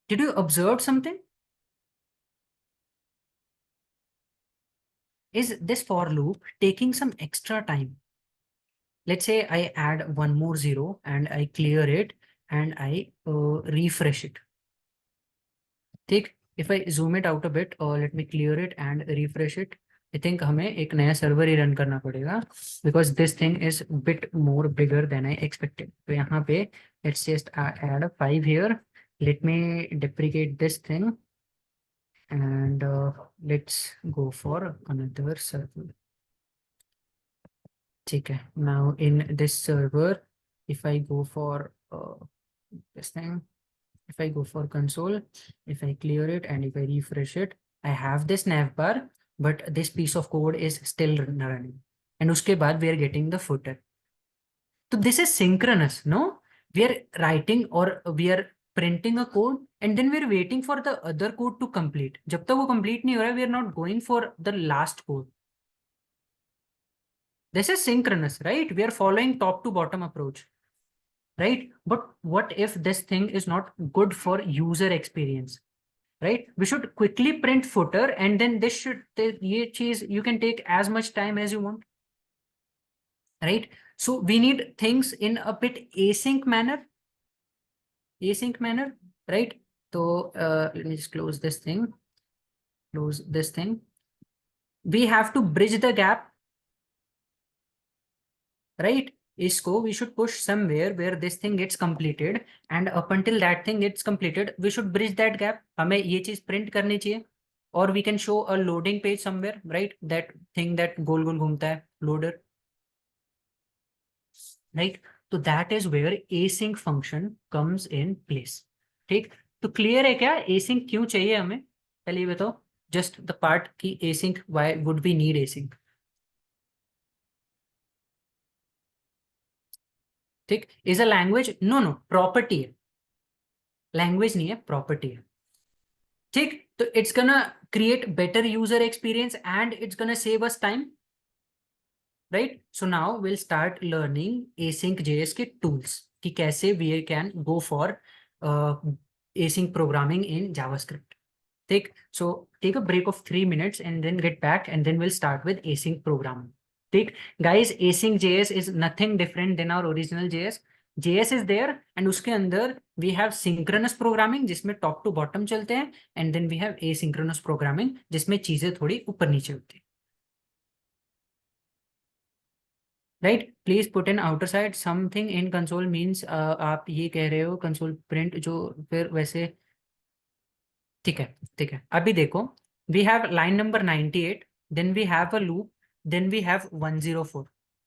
Did you observe something? Is this for loop taking some extra time? Let's say I add one more 0 and I clear it and I refresh it. ठीक. If I zoom it out a bit, or let me clear it and refresh it, I think हमें एक नया server ही run करना पड़ेगा because this thing is bit more bigger than I expected. तो यहाँ पे let's just add a 5 here. Let me deprecate this thing and let's go for another server. ठीक है. Now in this server, if I go for this thing, if I go for console, if I clear it and if I refresh it, I have this navbar, but this piece of code is still running. And uske baad we are getting the footer. So this is synchronous, no? We are writing or we are printing a code and then we're waiting for the other code to complete. जब तक वो complete नहीं हो रहा, we are not going for the last code. This is synchronous, right? We are following top to bottom approach, right? But what if this thing is not good for user experience? Right? We should quickly print footer and then this should, ये चीज you can take as much time as you want, right? So we need things in a bit async manner, right? So let me just close this thing, We have to bridge the gap, right? इसको we should push somewhere where this thing gets completed and up until that thing gets completed, we should bridge that gap. हमें ये चीज print करनी चाहिए. Or we can show a loading page somewhere, right? That thing that गोल गोल घूमता है, loader, right? So that is where async function comes in place. ठीक. तो clear है क्या async क्यों चाहिए हमें? पहले ये बताओ. Just the part की async, why would we need async? ठीक. Is a language? No, property है. Language नहीं है, property है. ठीक, तो it's gonna create better user experience and it's gonna save us time, right? So now we'll start learning async JS के tools कि कैसे we can go for async programming in JavaScript. Take so take a break of 3 minutes and then get back and then we'll start with async programming. Take guys, async JS is nothing different than our original JS. JS is there and उसके अंदर we have synchronous programming जिसमें top to bottom चलते हैं and then we have asynchronous programming जिसमें चीजें थोड़ी ऊपर नीचे होती हैं. Right, please put in outer side something in console means आप ये कह रहे हो कंसोल प्रिंट जो फिर वैसे ठीक है. ठीक है, अभी देखो we have line number 98, then we have a loop, then we have 104,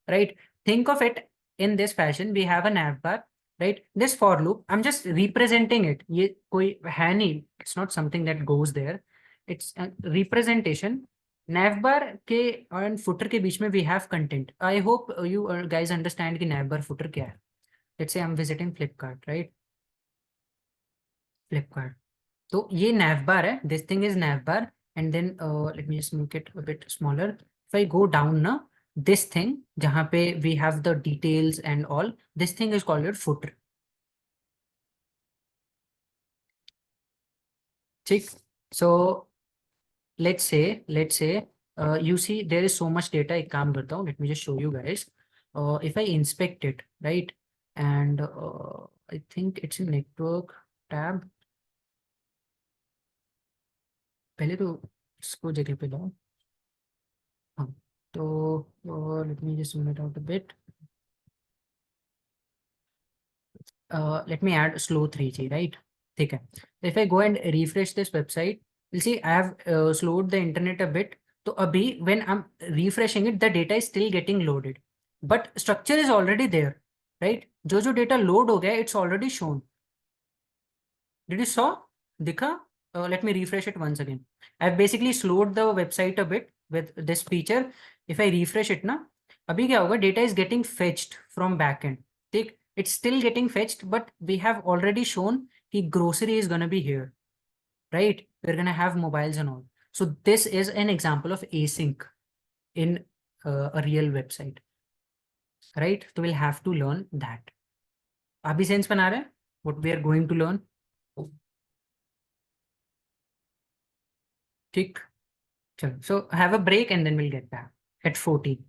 right. Think of it in this fashion, we have a nav bar, right. This for loop I am just representing it, ये कोई है नहीं, it's not something that goes there, it's representation. navbar के और footer के बीच में we have content. I hope you guys understand कि navbar footer क्या है. Let's say I am visiting Flipkart, right. Flipkart, तो ये navbar है, this thing is navbar and then let me just make it a bit smaller. If I go down ना, this thing जहाँ पे we have the details and all, this thing is called your footer. ठीक, सो let's say you see there is so much data. एक काम करता हूँ, let me just show you guys. If I inspect it, right, and I think it's in network tab. पहले तो इसको जगह पे लाओ. हाँ, तो let me just zoom it out a bit. Let me add slow 3G, right? ठीक है. If I go and refresh this website, you'll see I have slowed the internet a bit. तो अभी when I'm refreshing it, the data is still getting loaded, but structure is already there, right? जो जो data load हो गया, it's already shown. Did you saw? दिखा? Let me refresh it once again. I've basically slowed the website a bit with this feature. If I refresh it ना, अभी क्या होगा? Data is getting fetched from backend. ठीक, it's still getting fetched, but we have already shown कि grocery is gonna be here, right? We're gonna have mobiles and all. So this is an example of async in a real website, right? So we'll have to learn that. अभी sense बना रहे हैं? What we are going to learn? ठीक, चलो. So have a break and then we'll get back at 14.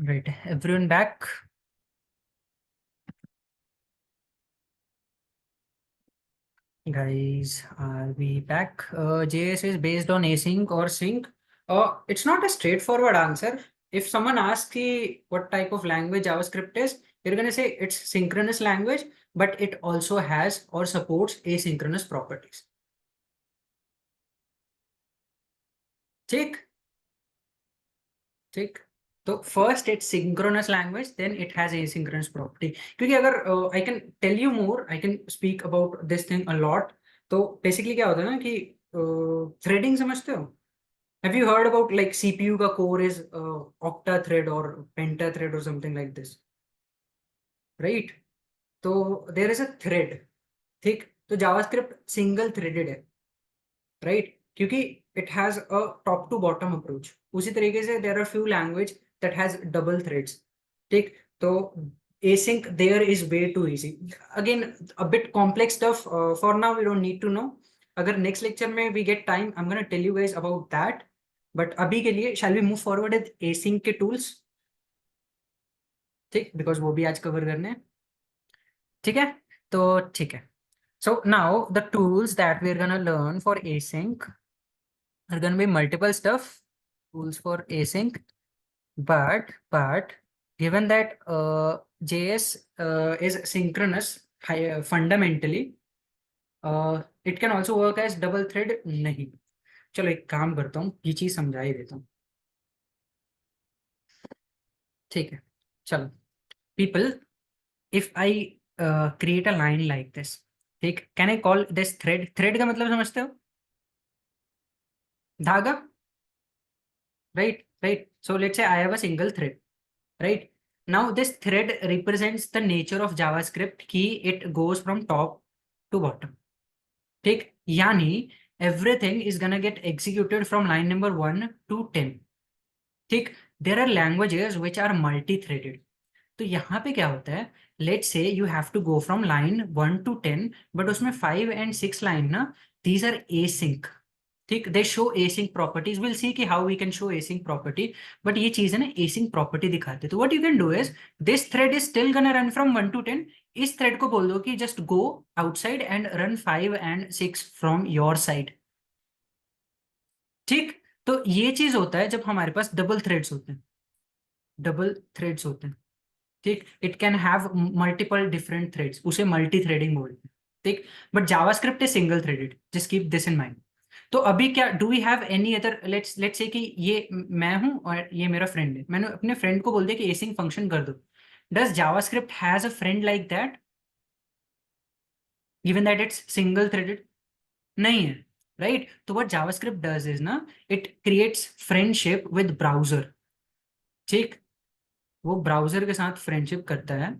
Right, everyone back? Guys, are we back? JS is based on async or sync. It's not a straightforward answer. If someone asks you what type of language JavaScript is, you're going to say it's synchronous language, but it also has or supports asynchronous properties. ठीक ठीक तो first it's synchronous language then it has asynchronous property क्योंकि अगर I can tell you more I can speak about this thing a lot तो basically क्या होता है ना कि थ्रेडिंग समझते हो have you heard about like CPU का कोर इज ऑक्टा थ्रेड और पेंटा थ्रेड और समथिंग लाइक दिस राइट तो देयर इज अ थ्रेड ठीक तो जावास्क्रिप्ट सिंगल थ्रेडेड है राइट क्योंकि it has a top to bottom approach उसी तरीके से there are few language that has double threads ठीक तो async there is way too easy again a bit complex stuff for now we don't need to know अगर next lecture में we get time I'm gonna tell you guys about that but अभी के लिए shall we move forward with async के tools ठीक because वो भी आज कवर करने हैं ठीक है तो ठीक है so now the tools that we're gonna learn for async are going to be multiple stuff tools for async but given that JS is synchronous fundamentally it can also work as double thread नहीं चलो एक काम करता हूँ ये चीज समझा ही देता हूँ ठीक है चलो people if I create a line like this ठीक can I call this thread का मतलब समझते हो धागा right so let's say I have a single thread right now this thread represents the nature of JavaScript key it goes from top to bottom ठीक यानी everything is gonna get executed from line number 1 to 10 ठीक there are languages which are multi-threaded तो यहाँ पे क्या होता है let's say you have to go from line 1 to 10 but उसमें 5 and 6 line ना these are async ठीक they show async properties will see कि how we can show async property but ये चीज है ना एसिंक प्रॉपर्टी दिखाते तो what you can do is this thread is still gonna run from 1 to 10 इस thread को बोल दो कि just go outside and run 5 and 6 from your side ठीक तो ये चीज होता है जब हमारे पास डबल थ्रेड्स होते हैं ठीक it can have multiple different threads उसे मल्टी थ्रेडिंग बोलते हैं ठीक but JavaScript is single threaded just keep this in mind तो अभी क्या do we have any other let's say कि ये मैं हूं और ये मेरा फ्रेंड है मैंने अपने फ्रेंड को बोल दिया कि एसिंग फंक्शन कर दो does JavaScript has a friend like that given that it's single threaded नहीं है राइट तो व्हाट जावास्क्रिप्ट डज इज ना it creates friendship with browser ठीक वो ब्राउजर के साथ फ्रेंडशिप करता है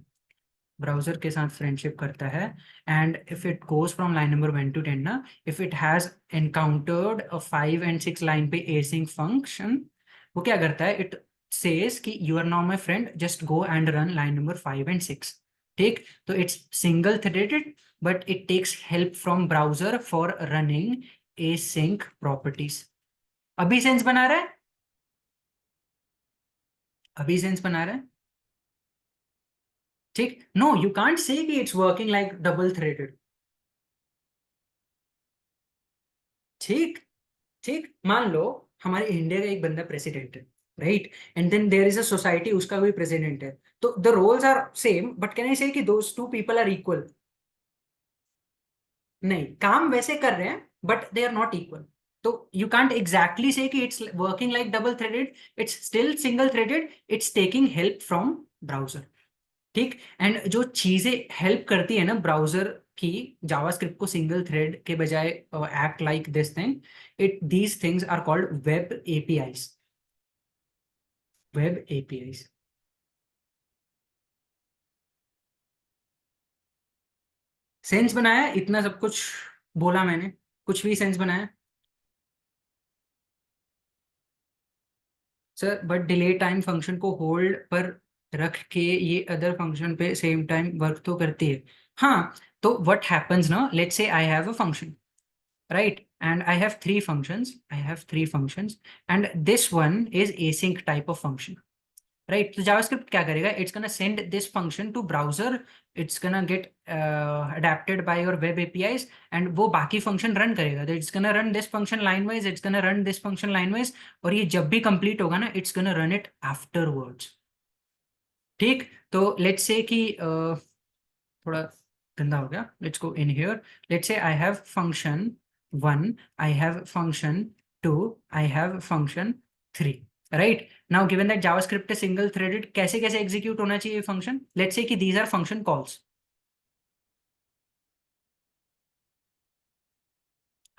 ब्राउजर के साथ फ्रेंडशिप करता है and if it goes from line number 1 to 10 ना if it has encountered a 5 and 6 line पे एसिंक फंक्शन वो क्या करता है इट सेज कि you are now my friend just go and run line number 5 and 6 ठीक तो it's single threaded but it takes help from browser for running async properties अभी sense बना रहा है अभी सेंस बना रहा है ठीक नो यू कांट से कि it's working like double threaded ठीक ठीक मान लो हमारे इंडिया का एक बंदा प्रेसिडेंट है right and then there is a society उसका भी प्रेसिडेंट है तो the roles are same but can I say कि those two people are equal नहीं काम वैसे कर रहे हैं but they are not equal तो यू कांट एग्जैक्टली से कि it's working like double threaded it's still single threaded it's taking help from browser ठीक एंड जो चीजें हेल्प करती है ना ब्राउजर की जावास्क्रिप्ट को सिंगल थ्रेड के बजाय act like this thing it these things are called web APIs web APIs sense बनाया इतना सब कुछ बोला मैंने कुछ भी सेंस बनाया sir but delay time function को होल्ड पर रख के ये अदर फंक्शन पे सेम टाइम वर्क तो करती है हाँ तो व्हाट हैपेंस ना let's say I have a function right and I have three functions and this one is async type of function right. तो जावास्क्रिप्ट क्या करेगा, it's gonna send this function to browser, it's gonna get adapted by your web APIs and वो बाकी function run करेगा। तो it's gonna run this function line wise, it's gonna run this function line wise, और ये जब भी complete होगा ना, it's gonna run it afterwards. ठीक, तो लेट्स से कि थोड़ा गंदा हो गया, let's go in here, let's say I have function 1, I have function 2, I have function 3, right. Now given that JavaScript is single threaded, कैसे कैसे एग्जीक्यूट होना चाहिए function, let's say that these are function calls,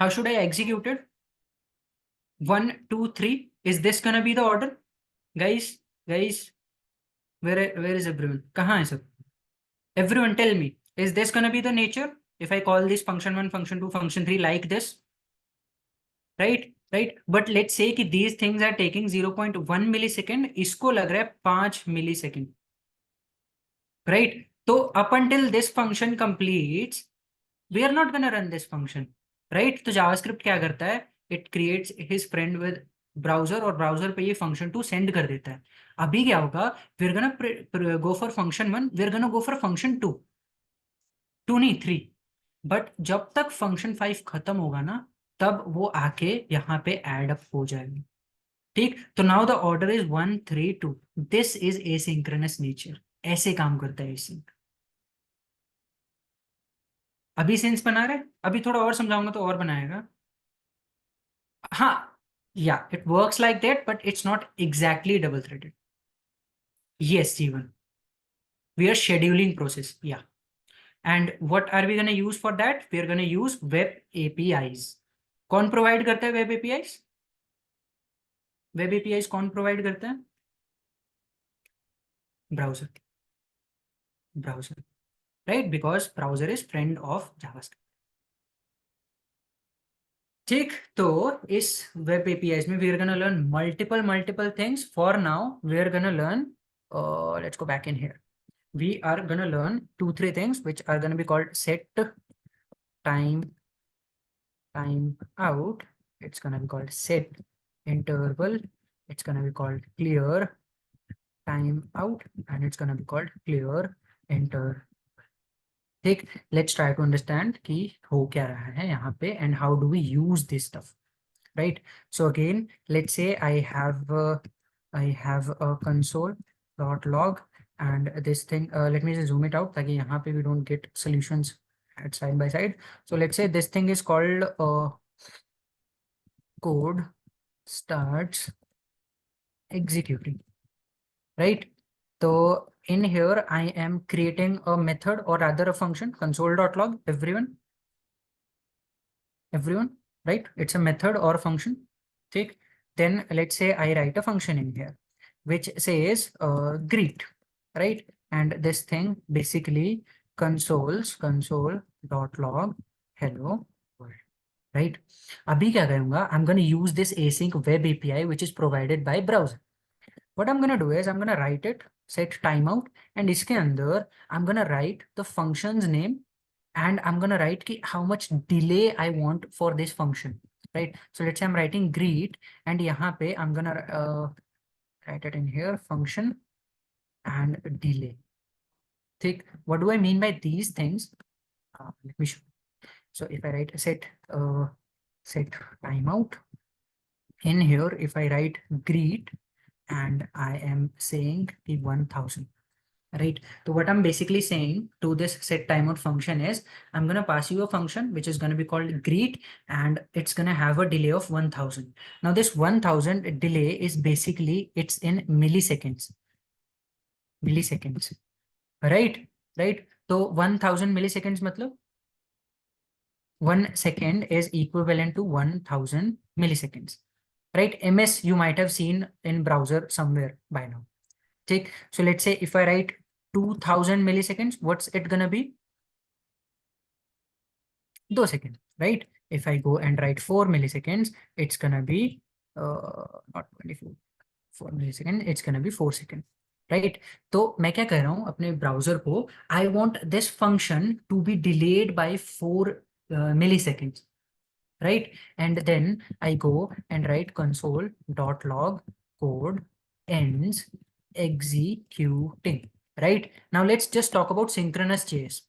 how should I execute it? 1 2 3, is this gonna be the order? Guys, where is everyone, कहाँ है सब? Everyone tell me, is this gonna be the nature if I call this function 1, function 2, function 3 like this? Right, but let's say कि these things are taking 0.1 millisecond, इसको लग रहा है 5 millisecond, right? तो up until this function completes, we are not gonna run this function, right? तो JavaScript क्या करता है, it creates his friend with browser और browser पे ये function 2 send कर देता है। अभी क्या होगा, we're gonna go for function 1, we're gonna go for function 2, 2 नहीं 3, बट जब तक function 5 खत्म होगा ना, तब वो आके यहाँ पे एड अप हो जाएगा। ठीक, तो now the order is 1 3 2, this is asynchronous nature, ऐसे काम करता है एसिंक। अभी सेंस बना रहा है, अभी थोड़ा और समझाऊंगा तो और बनाएगा। हाँ, yeah it works like that but it's not exactly double threaded. Yes Jeevan, we are scheduling process, yeah. And what are we gonna use for that, we are gonna use web APIs. कौन provide करता है web APIs? Web APIs कौन provide करता है? Browser, browser, right, because browser is friend of JavaScript. ठीक, तो इस web APIs में we are gonna learn multiple things. For now we are gonna learn, let's go back in here, we are gonna learn 2 3 things which are gonna be called set time out, it's gonna be called set interval, it's gonna be called clear time out, and it's gonna be called clear enter। ठीक, let's try to understand कि हो क्या रहा है यहाँ पे and how do we use this stuff, right? So again, let's say I have a console.log and this thing, let me just zoom it out ताकि यहाँ पे we don't get solutions at side by side. So let's say this thing is called code starts executing, right? So in here I am creating a method or rather a function, console.log, everyone, right? It's a method or a function. Take, then let's say I write a function in here which says greet, right? And this thing basically console.log hello world, right? अभी क्या करूँगा, I'm going to use this async web API which is provided by browser. What I'm going to do is I'm going to write it, set timeout, and इसके अंदर I'm going to write the function's name and I'm going to write ki how much delay I want for this function, right? So let's say I'm writing greet and यहाँ पे I'm going to write it in here, function and delay. Take, what do I mean by these things? Let me show. So if I write set timeout, in here if I write greet and I am saying the 1000, right? So what I'm basically saying to this set timeout function is I'm going to pass you a function which is going to be called greet and it's going to have a delay of 1000. Now this 1000 delay is basically, it's in milliseconds, right? So 1000 milliseconds matlab 1 second is equivalent to 1000 milliseconds, right? MS you might have seen in browser somewhere by now. Take, so let's say if I write 2000 milliseconds, what's it gonna be? 2 seconds, right? If I go and write 4 milliseconds, it's gonna be not 24, 4 milliseconds, it's gonna be 4 seconds, right? तो मैं क्या कह रहा हूँ अपने browser को, I want this function to be delayed by 4 milliseconds, right? And then I go and write console.log code ends executing. Right now, let's just talk about synchronous JS.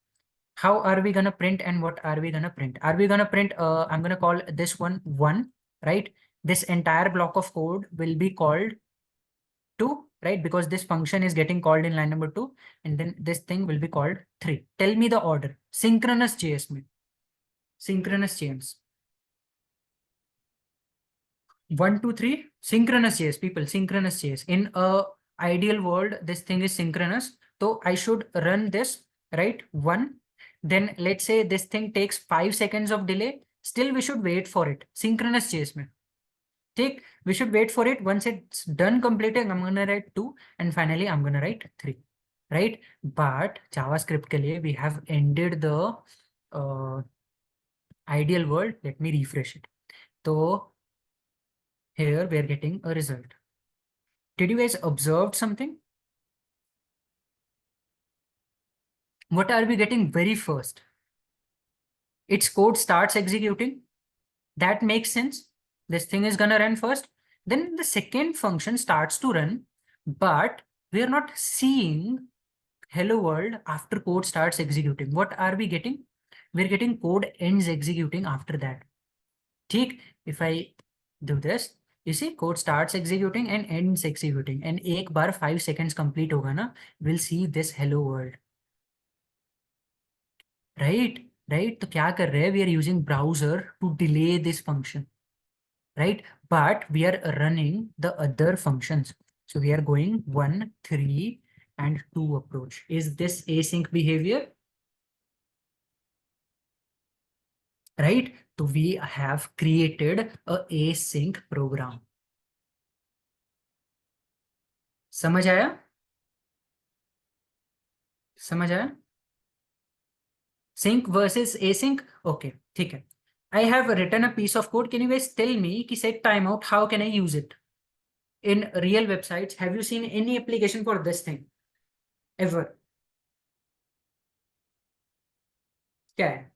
How are we gonna print and what are we gonna print? Are we gonna print? I'm gonna call this one, right? This entire block of code will be called 2, right? Because this function is getting called in line number 2, and then this thing will be called 3. Tell me the order. Synchronous JS में. Synchronous chains. 1, 2, 3. Synchronous JS, people. Synchronous JS. In a ideal world, this thing is synchronous. So I should run this, right? 1. Then let's say this thing takes 5 seconds of delay. Still, we should wait for it. Synchronous JS में. Take, we should wait for it. Once it's done completing, I'm gonna write 2, and finally I'm gonna write 3, right? But JavaScript ke liye, we have ended the ideal world. Let me refresh it. So here we are getting a result. Did you guys observe something? What are we getting very first? Its code starts executing. That makes sense. This thing is gonna run first. Then the second function starts to run, but we are not seeing hello world after code starts executing. What are we getting? We're getting code ends executing after that. ठीक? If I do this, you see code starts executing and ends executing. And एक बार 5 seconds complete होगा ना, we'll see this hello world. Right? Right? तो क्या कर रहे हैं? We are using browser to delay this function. Right? But we are running the other functions. So we are going 1, 3, and 2 approach. Is this async behavior? Right? So we have created a async program. समझ आया? समझ आया? Sync versus async. Okay, ठीक है. I have written a piece of code. Can you guys tell me कि set timeout, how can I use it? In real websites, have you seen any application for this thing? Ever? क्या है?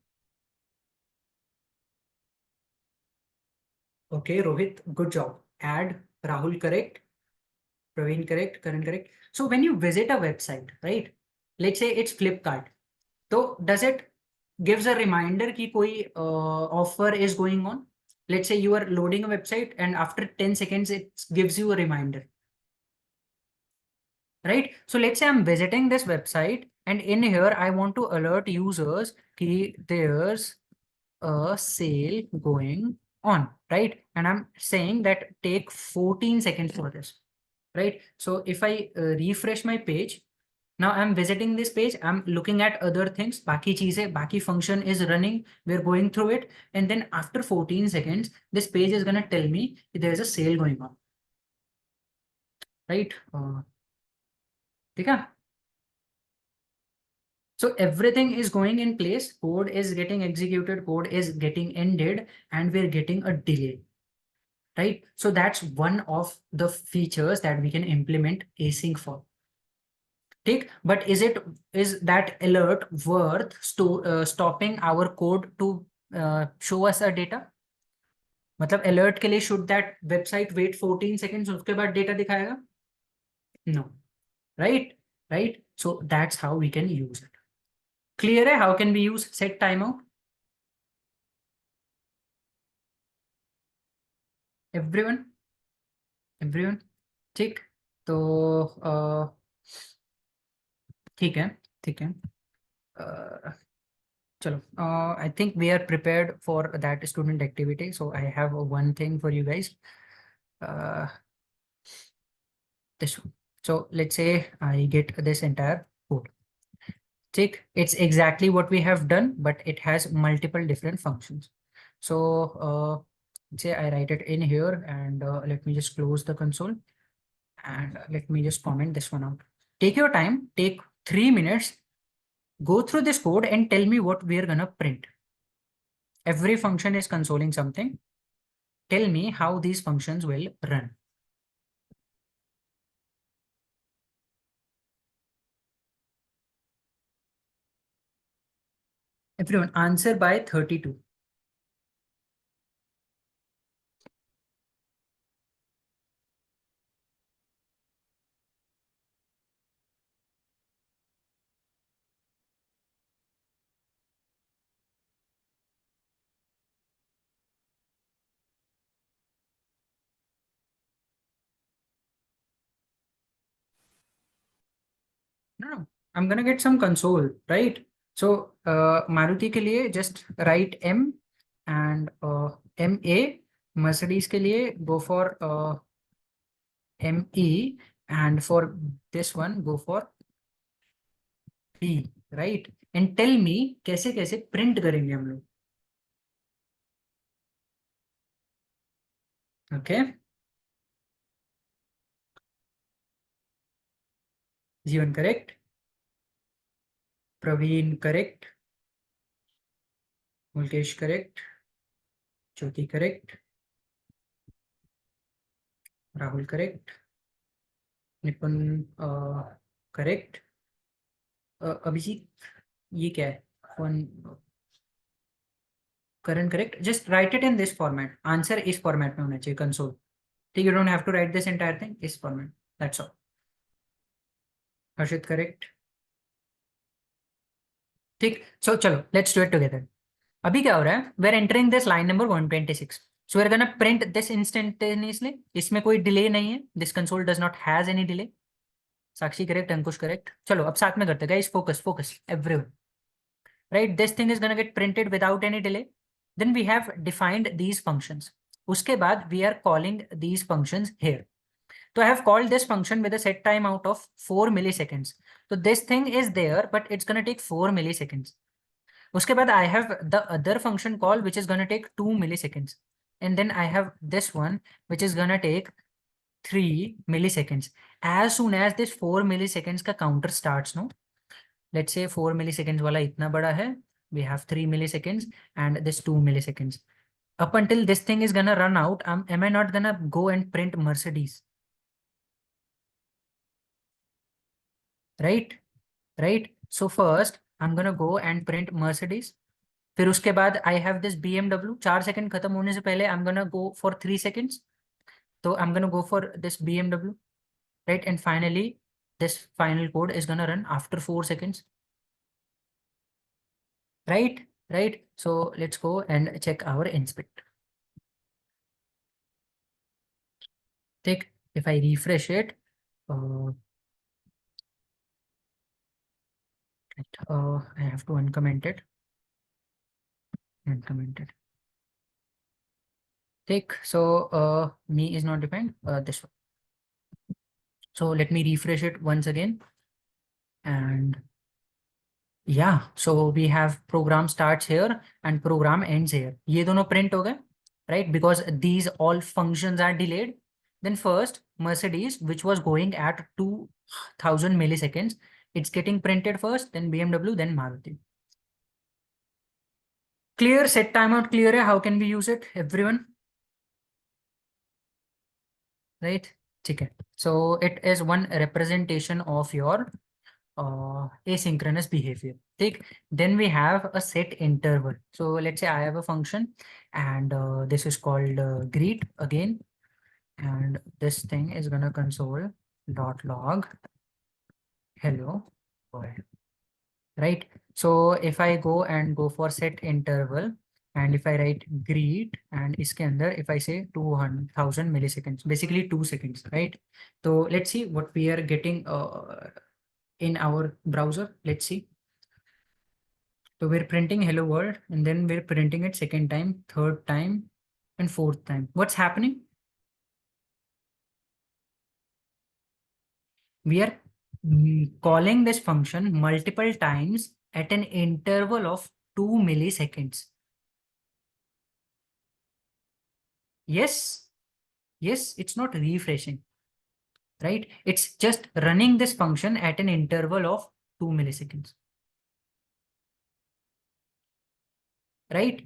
Okay, Rohit, good job. Add Rahul, correct. Praveen, correct. Karan, correct. So when you visit a website, right? Let's say it's Flipkart. So does it gives a reminder कि कोई offer is going on? Let's say you are loading a website and after 10 seconds, it gives you a reminder. Right? So let's say I'm visiting this website and in here, I want to alert users कि there's a sale going on, right? And I'm saying that take 14 seconds for this, right? So if I refresh my page, now I'm visiting this page, I'm looking at other things, baki cheeze, baki function is running, we're going through it. And then after 14 seconds, this page is gonna tell me there's a sale going on, right? ठीक है? So everything is going in place, code is getting executed, code is getting ended, and we're getting a delay, right? So that's one of the features that we can implement async for. Take, but is that alert worth stopping our code to show us a data? मतलब alert के लिए should that website wait 14 seconds उसके बाद data दिखाएगा? No, right? Right? So that's how we can use it. Clear है? How can we use set timeout? Everyone? Everyone? ठीक तो ठीक है, ठीक है. चलो, I think we are prepared for that student activity. So I have one thing for you guys. This one. So let's say I get this entire code. Take, it's exactly what we have done, but it has multiple different functions. So say I write it in here and let me just close the console and let me just comment this one out. Take your time, take 3 minutes, go through this code and tell me what we're gonna print. Every function is consoling something. Tell me how these functions will run. Everyone, answer by 32. no. I'm gonna get some console, right? So Maruti के लिए just write M and MA. Mercedes के लिए go for ME, and for this one go for P, right? And tell me कैसे कैसे print करेंगे हम लोग. Okay, Jeevan correct, Praveen correct, Mulkesh correct, Jyoti correct, Rahul correct, Nipun correct, Abhijit ये क्या है? One current correct. Just write it in this format. Answer इस format में होना चाहिए console. ठीक, you don't have to write this entire thing. इस format. That's all. Harshit correct. ठीक, so चलो let's do it together. अभी क्या हो रहा है? We're entering this line number 126. So we're gonna print this instantaneously. इसमें कोई delay नहीं है. This console does not has any delay. Sakshi correct, Ankush correct. चलो अब साथ में करते हैं guys. Focus everyone. Right, this thing is gonna get printed without any delay. Then we have defined these functions. उसके बाद we are calling these functions here. So I have called this function with a set timeout of 4 milliseconds. So this thing is there, but it's gonna take 4 milliseconds. उसके बाद I have the other function call which is gonna take 2 milliseconds. And then I have this one which is gonna take 3 milliseconds. As soon as this 4 milliseconds का counter starts, no? Let's say 4 milliseconds वाला इतना बड़ा है. We have 3 milliseconds and this 2 milliseconds. Up until this thing is gonna run out, am I not gonna go and print Mercedes? Right? So first I'm gonna go and print Mercedes. फिर उसके बाद I have this BMW. 4 second खत्म होने से पहले I'm gonna go for 3 seconds. तो I'm gonna go for this BMW, right? And finally this final code is gonna run after 4 seconds. Right? So let's go and check our inspect. Take, if I refresh it, I have to uncomment it. Take, so me is not defined, this one. So let me refresh it once again. And yeah, so we have program starts here and program ends here. ये दोनों print हो गए, right? Because these all functions are delayed. Then first Mercedes, which was going at 2000 milliseconds, it's getting printed first, then BMW, then Maruti. Clear, set timeout clear है. How can we use it, everyone? Right? ठीक है. So it is one representation of your asynchronous behavior. Take, then we have a set interval. So let's say I have a function and this is called greet again, and this thing is gonna console dot log hello world, right? So if I go and go for set interval and if I write greet and इसके अंदर if I say 200,000 milliseconds, basically 2 seconds, right? So let's see what we are getting in our browser. Let's see. So we're printing hello world and then we're printing it second time, third time, and fourth time. What's happening? We are calling this function multiple times at an interval of 2 milliseconds. Yes, it's not refreshing, right? It's just running this function at an interval of 2 milliseconds. Right?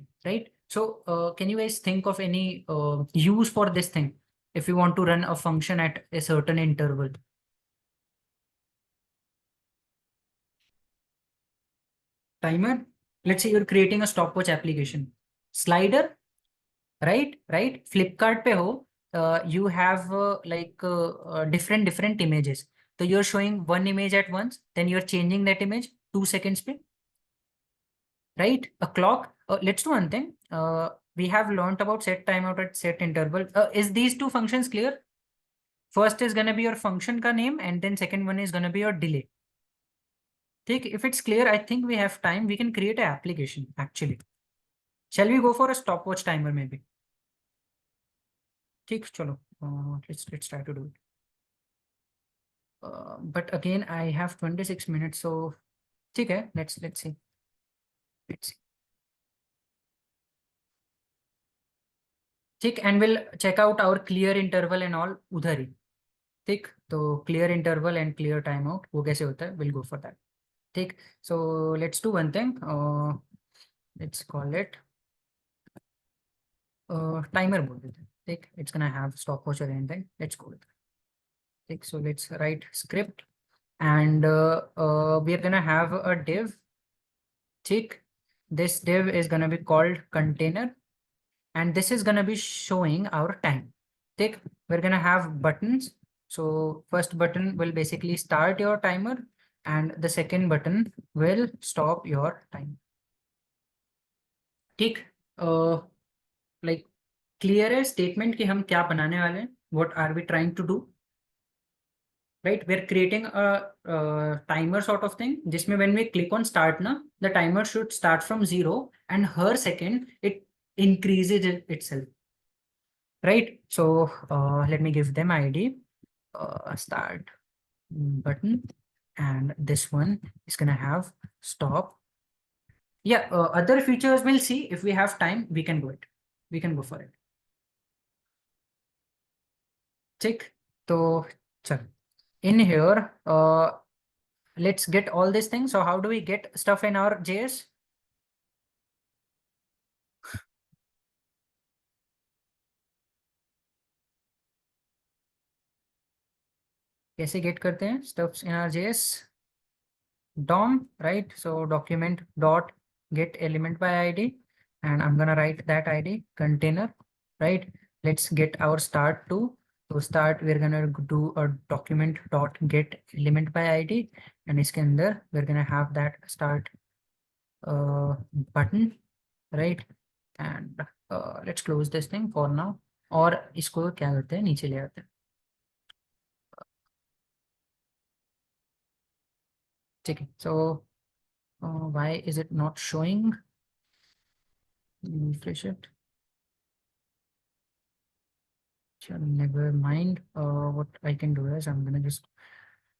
So can you guys think of any use for this thing if you want to run a function at a certain interval? Timer. Let's say you're creating a stopwatch application. Slider, right? Flipkart pe ho, you have different images. So you're showing one image at once, then you're changing that image 2 seconds pe, right? A clock. Let's do one thing. We have learned about set timeout at set interval. Is these two functions clear? First is gonna be your function ka name, and then second one is gonna be your delay. ठीक, if it's clear, I think we have time. We can create an application actually. Shall we go for a stopwatch timer maybe? ठीक, चलो. Let's try to do it. But again, I have 26 minutes, so ठीक है. Let's see. Let's see. ठीक, and we'll check out our clear interval and all उधर ही. ठीक, तो clear interval and clear timeout वो कैसे होता है? We'll go for that. ठीक, so let's do one thing. Let's call it timer बोल देते हैं. ठीक, it's gonna have stopwatch or anything. Let's go with it. ठीक, so let's write script and we are gonna have a div. ठीक, this div is gonna be called container and this is gonna be showing our time. ठीक, we're gonna have buttons. So first button will basically start your timer and the second button will stop your time. ठीक, like clear है statement कि हम क्या बनाने वाले हैं? What are we trying to do? Right, we're creating a timer sort of thing जिसमें when we click on start na, the timer should start from 0 and her second it increases itself. Right, so let me give them ID. Start button and this one is gonna have stop. Yeah, other features we'll see. If we have time we can do it. We can go for it. ठीक, तो चल in here let's get all these things. So how do we get stuff in our JS? कैसे get करते हैं stuffs in our JS? DOM, right? So document dot get element by ID and I'm gonna write that ID container, right? Let's get our start to. So start we're gonna do a document dot get element by ID and इसके अंदर we're gonna have that start button, right? And let's close this thing for now. और इसको क्या करते हैं नीचे ले आते हैं. ठीक है, so why is it not showing? Refresh it. Sure, never mind. What I can do is I'm gonna just,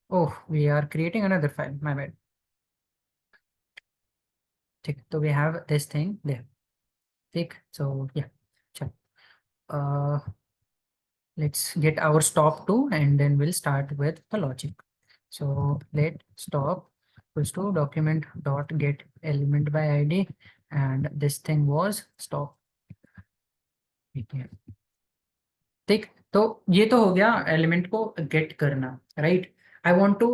oh, we are creating another file, my bad. ठीक, so we have this thing there. ठीक, so yeah, sure. Let's get our stop to and then we'll start with the logic. So let stop equals to document dot get element by ID and this thing was stop. ठीक, तो ये तो हो गया element को get करना, right? I want to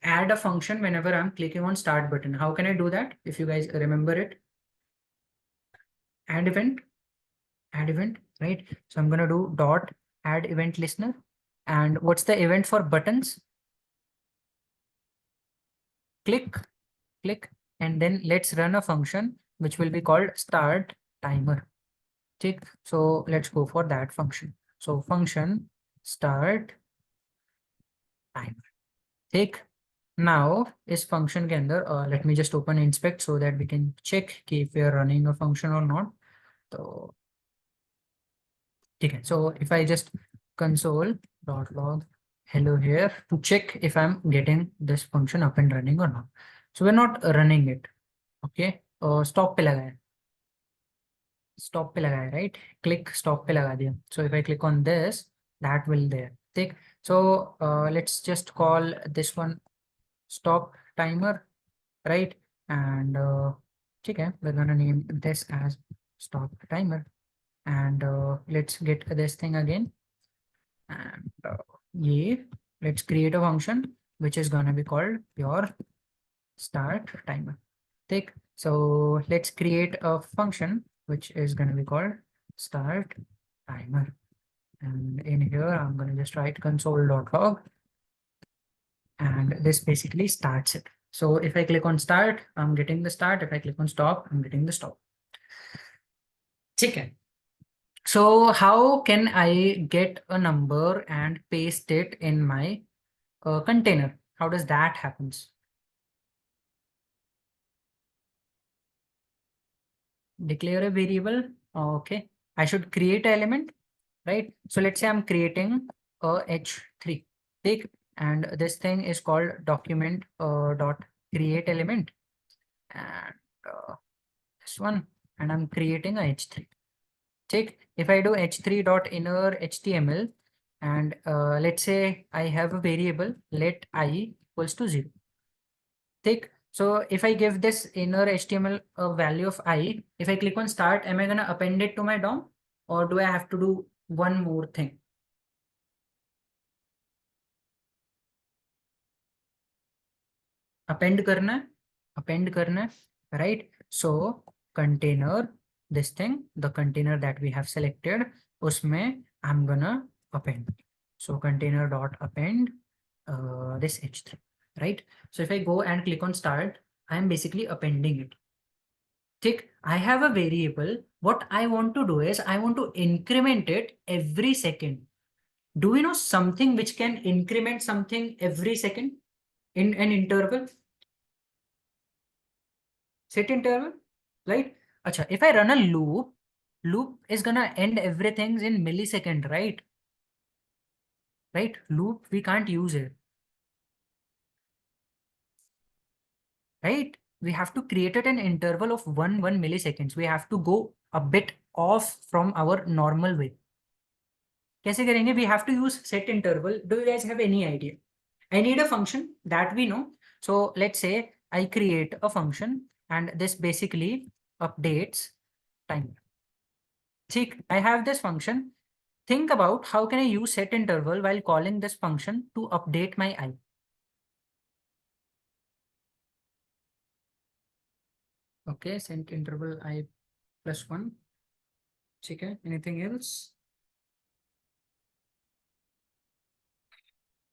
add a function whenever I'm clicking on start button. How can I do that? If you guys remember it, add event, right? So I'm gonna do dot add event listener. And what's the event for buttons? Click, and then let's run a function which will be called start timer. ठीक, so let's go for that function. So function start timer. ठीक, now इस function के अंदर let me just open inspect so that we can check कि if we are running a function or not. तो ठीक है, so if I just console.log hello here to check if I'm getting this function up and running or not. So we're not running it. Okay, stop पे लगाया, stop पे लगाया, right? Click stop पे लगा दिया. So if I click on this, that will there. ठीक, so let's just call this one stop timer, right? And okay, we're gonna name this as stop timer and let's get this thing again and yeah, let's create a function which is gonna be called your start timer. Take, so let's create a function which is gonna be called start timer and in here I'm gonna just write console.log and this basically starts it. So if I click on start, I'm getting the start. If I click on stop, I'm getting the stop. Okay. So how can I get a number and paste it in my container? How does that happens? declare a variable. Okay, I should create an element, right? So let's say I'm creating a h3, take, and this thing is called document dot create element, and this one, and I'm creating a h3. Take, if I do h3 dot inner html, and let's say I have a variable let I equals to 0. Take, so if I give this inner HTML a value of I, if I click on start, am I gonna append it to my DOM, or do I have to do one more thing? Append करना है, append करना है, right? So container, this thing, the container that we have selected, उसमें I'm gonna append. So container dot append this h3, right? So if I go and click on start, I am basically appending it. Tick, I have a variable. What I want to do is I want to increment it every second. Do we know something which can increment something every second in an interval? Set interval, right? Acha, if I run a loop, loop is gonna end everything in millisecond, right? Right? Loop, we can't use it, right? We have to create it an interval of one milliseconds. We have to go a bit off from our normal way. कैसे करेंगे? We have to use set interval. Do you guys have any idea? I need a function that we know. So let's say I create a function and this basically updates timer. See, I have this function. Think about how can I use set interval while calling this function to update my I. Okay, set interval I plus 1. Okay, anything else?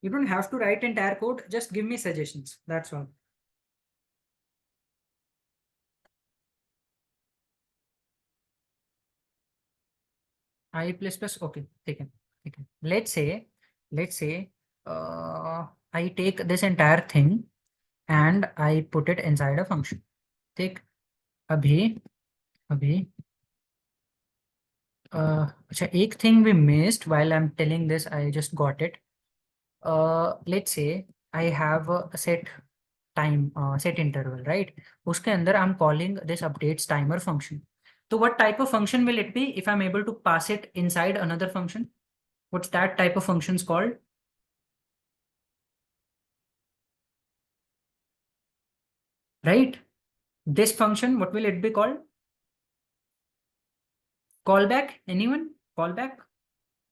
You don't have to write entire code. Just give me suggestions. That's all. I plus plus. Okay, taken. Let's say I take this entire thing and I put it inside a function. Take abhi abhi. अच्छा, एक thing we missed while I'm telling this, I just got it. Let's say I have a set time, set interval, right? उसके अंदर I'm calling this updates timer function. So what type of function will it be if I'm able to pass it inside another function? What's that type of functions called? Right? This function, what will it be called? Callback? Anyone? Callback?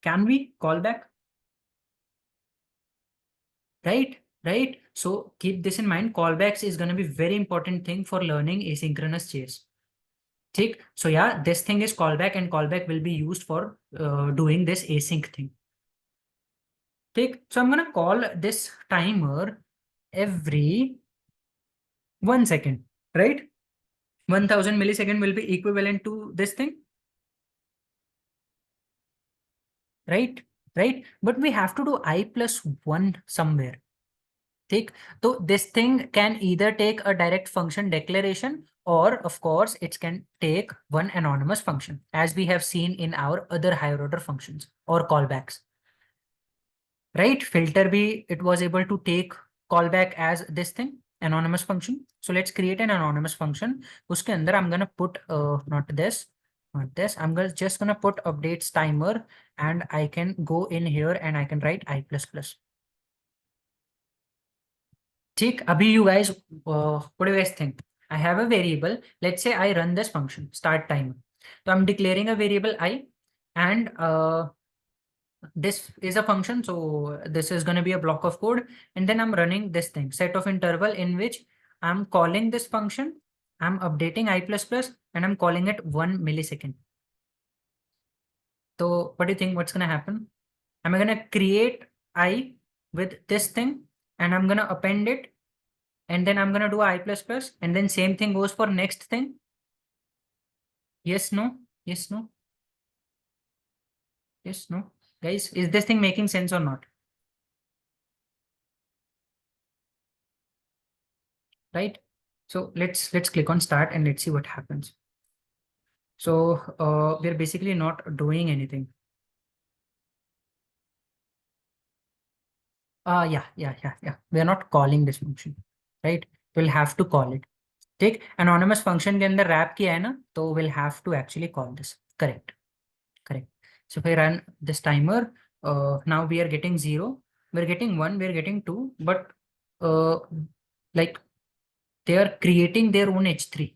Can we call back? Right? Right? So keep this in mind. Callbacks is going to be very important thing for learning asynchronous chase. Thick. So yeah, this thing is callback and callback will be used for doing this async thing. Thick. So I'm going to call this timer every 1 second, right? 1000 millisecond will be equivalent to this thing, right? Right? But we have to do I plus 1 somewhere. Thick. So this thing can either take a direct function declaration, or of course it can take one anonymous function, as we have seen in our other higher order functions or callbacks. Right? Filter B, it was able to take callback as this thing, anonymous function. So let's create an anonymous function. Uske andar I'm gonna put not this, just gonna put updates timer, and I can go in here and I can write I plus plus. ठीक, अभी you guys, what do you guys think? I have a variable. Let's say I run this function, start timer. So I'm declaring a variable I, and this is a function. So this is going to be a block of code. And then I'm running this thing, set of interval, in which I'm calling this function. I'm updating I plus plus, and I'm calling it 1 millisecond. So what do you think? What's going to happen? I'm going to create I with this thing, and I'm going to append it, and then I'm going to do I plus plus, and then same thing goes for next thing. Yes, no, yes, no, yes, no. Guys, is this thing making sense or not? Right? So let's click on start and let's see what happens. So we're basically not doing anything. Yeah. We are not calling this function, right? We'll have to call it. ठीक, anonymous function के अंदर wrap किया है ना, तो we'll have to actually call this. Correct. Correct. So if I run this timer, now we are getting 0, we're getting 1, we're getting 2, but uh, like they are creating their own H3.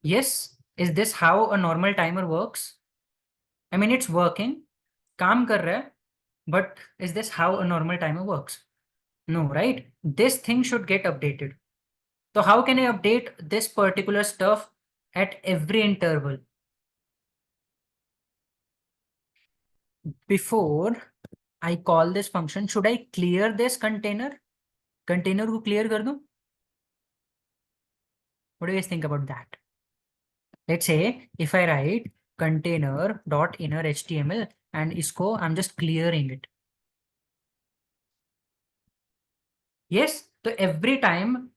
Yes, is this how a normal timer works? I mean, it's working, काम कर रहा है, but is this how a normal timer works? No, right? This thing should get updated. So how can I update this particular stuff at every interval? Before I call this function, should I clear this container? Container को clear कर दूं? What do you guys think about that? Let's say if I write container dot inner HTML and इसको I'm just clearing it. Yes, so every time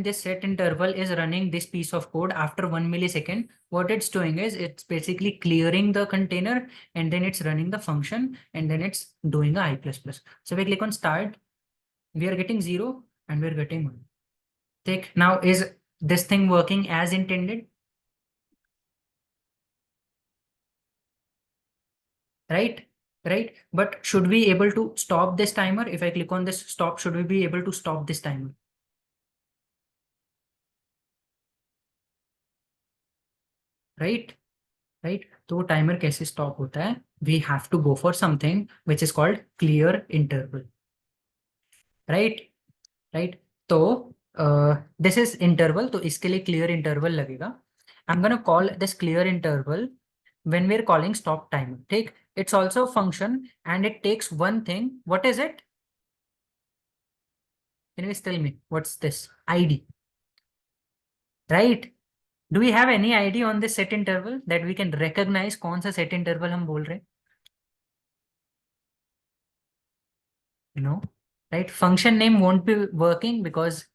this set interval is running this piece of code after 1 millisecond, what it's doing is it's basically clearing the container and then it's running the function and then it's doing a I++. So we click on start, we are getting 0 and we're getting 1. Take now, is this thing working as intended? Right? Right? But should we able to stop this timer? If I click on this stop, should we be able to stop this timer? Right? Right? तो timer कैसे stop होता है? We have to go for something which is called clear interval. Right? Right? तो this is interval, तो इसके लिए clear interval लगेगा. I'm gonna call this clear interval when we're calling stop timer. ठीक? It's also a function and it takes one thing. What is it? Can you tell me what's this? ID. Right? Do we have any idea on this set interval that we can recognize कौन सा set interval हम बोल रहे हैं? No, right? Function name won't be working because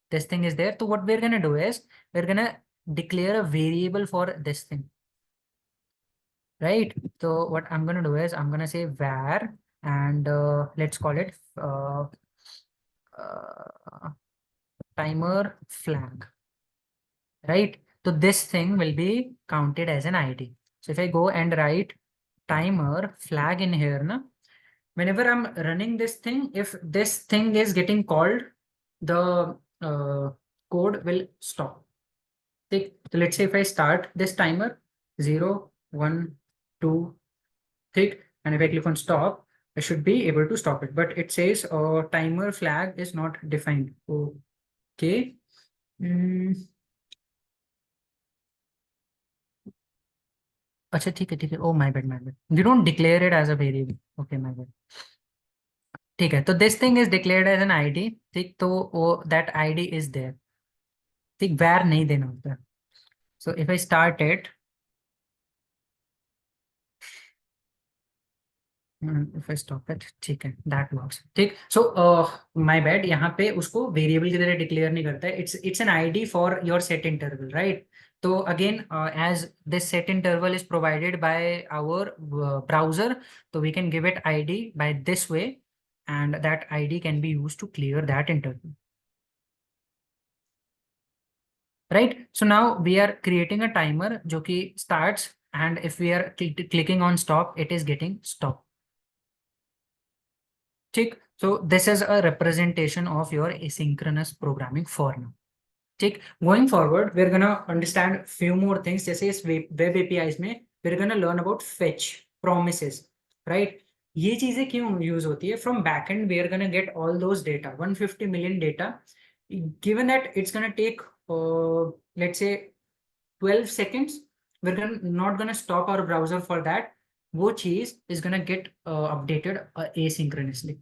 this thing is there. So what we're gonna do is we're gonna declare a variable for this thing, right? So what I'm gonna do is I'm gonna say var and let's call it uh, timer flag, right? So this thing will be counted as an ID. So if I go and write timer flag in here, na, whenever I'm running this thing, if this thing is getting called, the code will stop. So let's say if I start this timer 0, 1, 2, 3, and if I click on stop, I should be able to stop it. But it says timer flag is not defined. Okay. अच्छा ठीक है oh my bad we don't declare it as a variable. Okay, my bad. ठीक है, तो this thing is declared as an ID. ठीक, तो वो that ID is there. ठीक, var नहीं देना होता. So if I start it, if I stop it, ठीक है, that works. ठीक, so my bad, यहाँ पे उसको variable की तरह declare नहीं करता है. It's an ID for your set interval, right? So again, as this set interval is provided by our browser, so we can give it ID by this way, and that ID can be used to clear that interval. Right? So now we are creating a timer जो कि starts, and if we are clicking on stop, it is getting stop. ठीक, so this is a representation of your asynchronous programming for now. ठीक, going forward, we're gonna understand few more things. जैसे इस web APIs में we're gonna learn about fetch, promises, right? ये चीजें क्यों use होती है? From backend, we are gonna get all those data, 150 million data. Given that it's gonna take, let's say 12 seconds, we're not gonna stop our browser for that. वो चीज is gonna get updated asynchronously.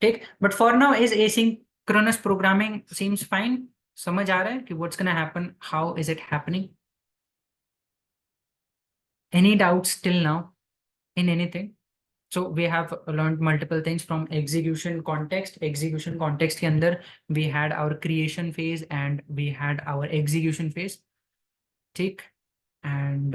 ठीक, but for now is asynchronous programming seems fine. समझ आ रहा है कि what's gonna happen, how is it happening? Any doubts till now in anything? So we have learned multiple things from execution context. Execution context के अंदर we had our creation phase and we had our execution phase. ठीक. And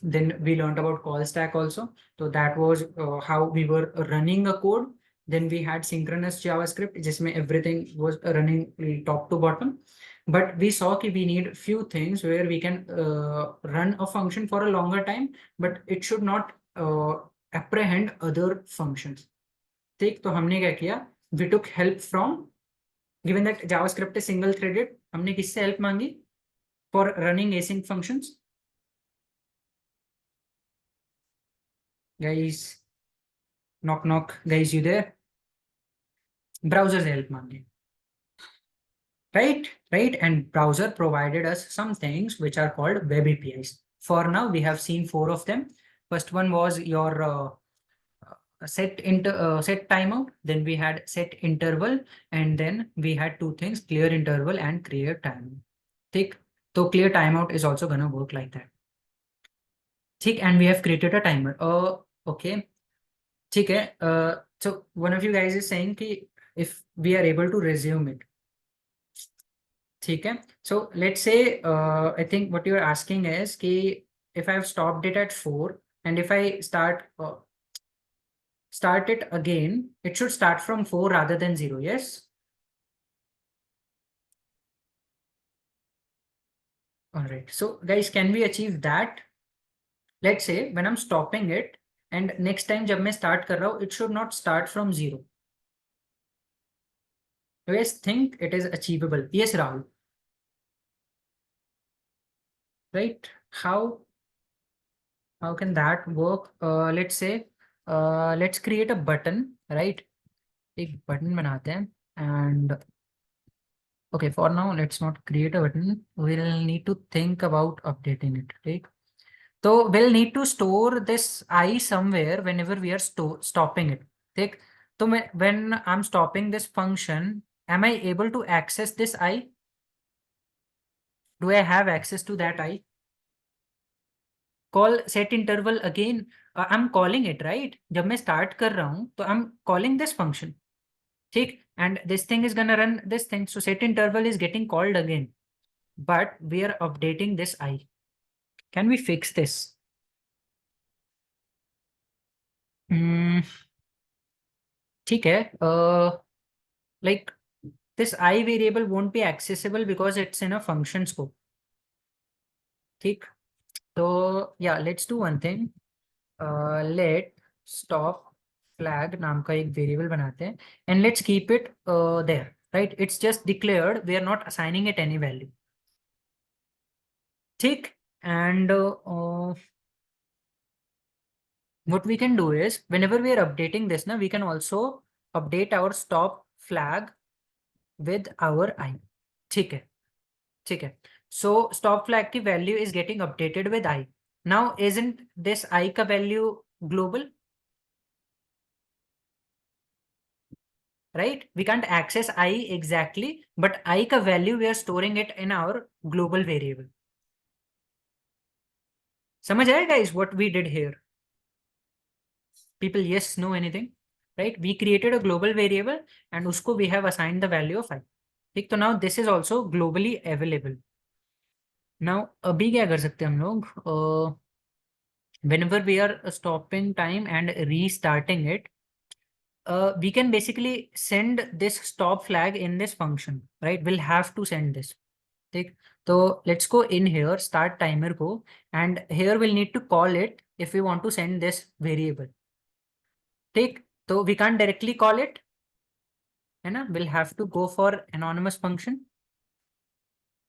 then we learned about call stack also. So that was how we were running a code. Then we had synchronous JavaScript, जिसमें everything was running top to bottom. But we saw कि we need few things where we can run a function for a longer time, but it should not apprehend other functions. ठीक, तो हमने क्या किया? We took help from, given that JavaScript is single threaded, हमने किससे help मांगी for running async functions? Guys, knock knock. Guys, you there? Browser से help मांगी. Right, and browser provided us some things which are called web APIs. For now we have seen 4 of them. First one was your set timeout, then we had set interval, and then we had 2 things, clear interval and clear timeout. ठीक, so clear timeout is also gonna work like that. ठीक, and we have created a timer. Okay, ठीक है. So one of you guys is saying कि if we are able to resume it. ठीक है. So let's say I think what you are asking is कि if I have stopped it at 4 and if I start it again, it should start from 4 rather than 0. Yes. All right. So guys, can we achieve that? Let's say when I'm stopping it and next time जब मैं start कर रहा हूँ, it should not start from 0. You guys think it is achievable? Yes, Rahul. Right? How can that work? Let's say let's create a button, right? एक button बनाते हैं and okay, for now let's not create a button. We'll need to think about updating it. ठीक, so we'll need to store this I somewhere whenever we are stopping it. ठीक, so when I'm stopping this function, am I able to access this I? Do I have access to that I? Call set interval again. I'm calling it, right? जब मैं start कर रहा हूँ तो I'm calling this function. ठीक, and this thing is gonna run this thing. So set interval is getting called again, but we are updating this I. Can we fix this? ठीक है. Like this I variable won't be accessible because it's in a function scope. ठीक, so yeah, let's do one thing. Let stop flag नाम का एक variable बनाते हैं and let's keep it there, right? It's just declared. We are not assigning it any value. ठीक, and what we can do is whenever we are updating this now, we can also update our stop flag with our I. ठीक है, ठीक है. So stop flag की value is getting updated with I. Now isn't this I का value global? Right? We can't access I exactly, but I का value we are storing it in our global variable. समझ आया guys what we did here? People, yes, no, anything? Right? We created a global variable and उसको we have assigned the value of I. ठीक, तो now this is also globally available. Now अभी क्या कर सकते हैं हम लोग? Whenever we are stopping time and restarting it, we can basically send this stop flag in this function, right? We'll have to send this. ठीक, so let's go in here, start timer को, and here we'll need to call it if we want to send this variable. ठीक, so we can't directly call it, है ना? We'll have to go for anonymous function.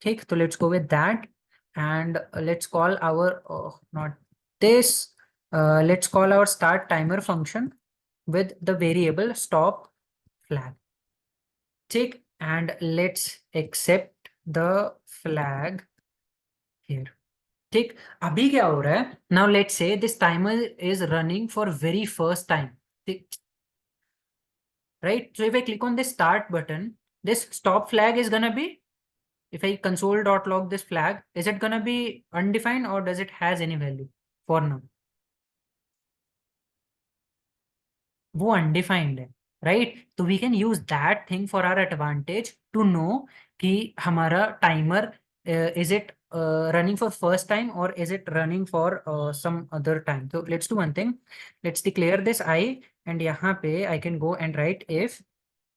ठीक, so let's go with that, and let's call our not this. Let's call our start timer function with the variable stop flag. ठीक, and let's accept the flag here. ठीक, अभी क्या हो रहा है? Now let's say this timer is running for very first time. ठीक, right? So if I click on this start button, this stop flag is gonna be, if I console.log this flag, is it gonna be undefined or does it has any value for now? वो undefined है, right? तो we can use that thing for our advantage to know कि हमारा timer is it running for first time or is it running for some other time? So let's do one thing. Let's declare this I, and yahan pe I can go and write if